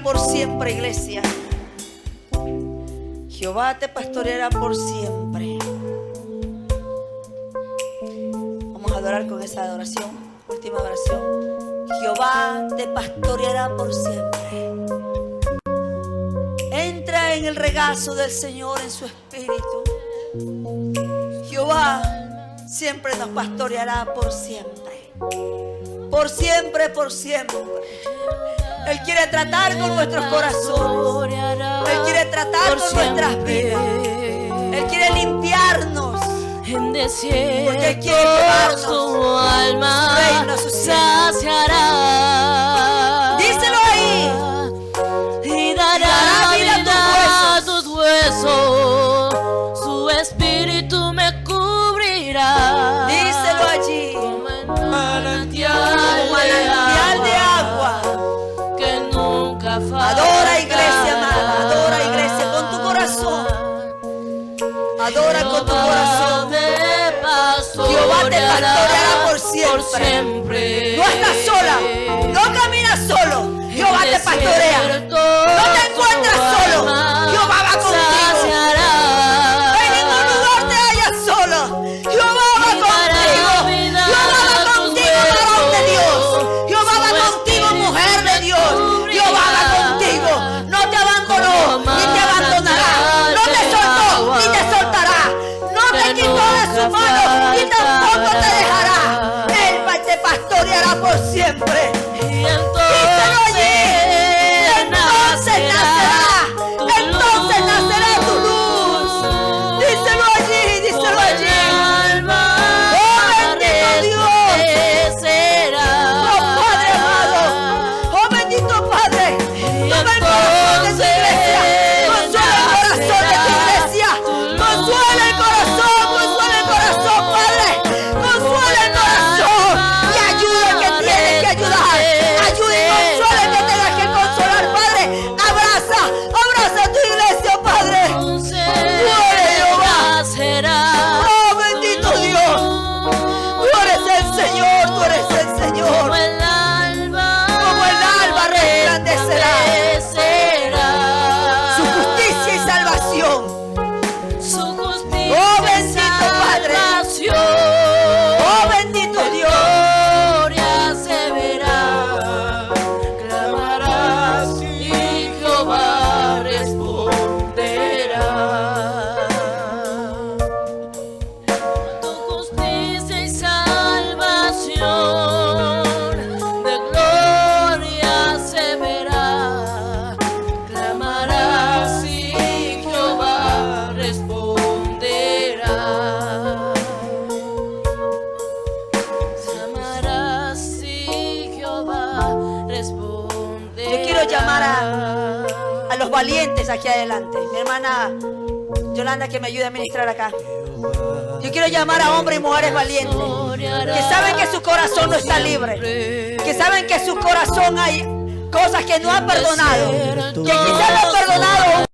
Por siempre, iglesia. Jehová te pastoreará por siempre. Vamos a adorar con esa adoración, última oración. Jehová te pastoreará por siempre. Entra en el regazo del Señor en su espíritu. Jehová siempre nos pastoreará por siempre. Por siempre, por siempre. Él quiere tratar con nuestros corazones. Él quiere tratar con nuestras vidas. Él quiere limpiarnos. En desierto porque Él quiere llevarnos su alma su reino, su saciará. Díselo ahí. Y dará vida a tus huesos. Su espíritu me cubrirá. Díselo allí. Como manantial de agua. Adora, iglesia amada, adora, iglesia, con tu corazón. Adora con tu corazón. Jehová te pastoreará por siempre. No estás sola, no caminas solo. Jehová te pastorea. No te encuentras solo. Jehová va contigo. En ningún lugar te hallas solo. Jehová va contigo. Jehová va contigo, varón de Dios. Jehová va contigo, mujer de Dios. Jehová va contigo, no te abandonó, ni te abandonará, no te soltó, ni te soltará, no te quitó de su mano, ni tampoco te dejará. Él te pastoreará por siempre. Díselo allí, entonces nacerá tu luz. Díselo allí, díselo allí. Oh, bendito Dios. Oh, Padre amado. Oh, bendito Padre. Toma el corazón de tu iglesia. Consuela el corazón de tu iglesia. Consuela el corazón, Padre. Consuela el corazón. Y ayuda al que tiene que ayudar. valientes aquí adelante. Mi hermana Yolanda, que me ayude a ministrar acá. Yo quiero llamar a hombres y mujeres valientes, que saben que su corazón no está libre, que saben que en su corazón hay cosas que no han perdonado, que quizás no han perdonado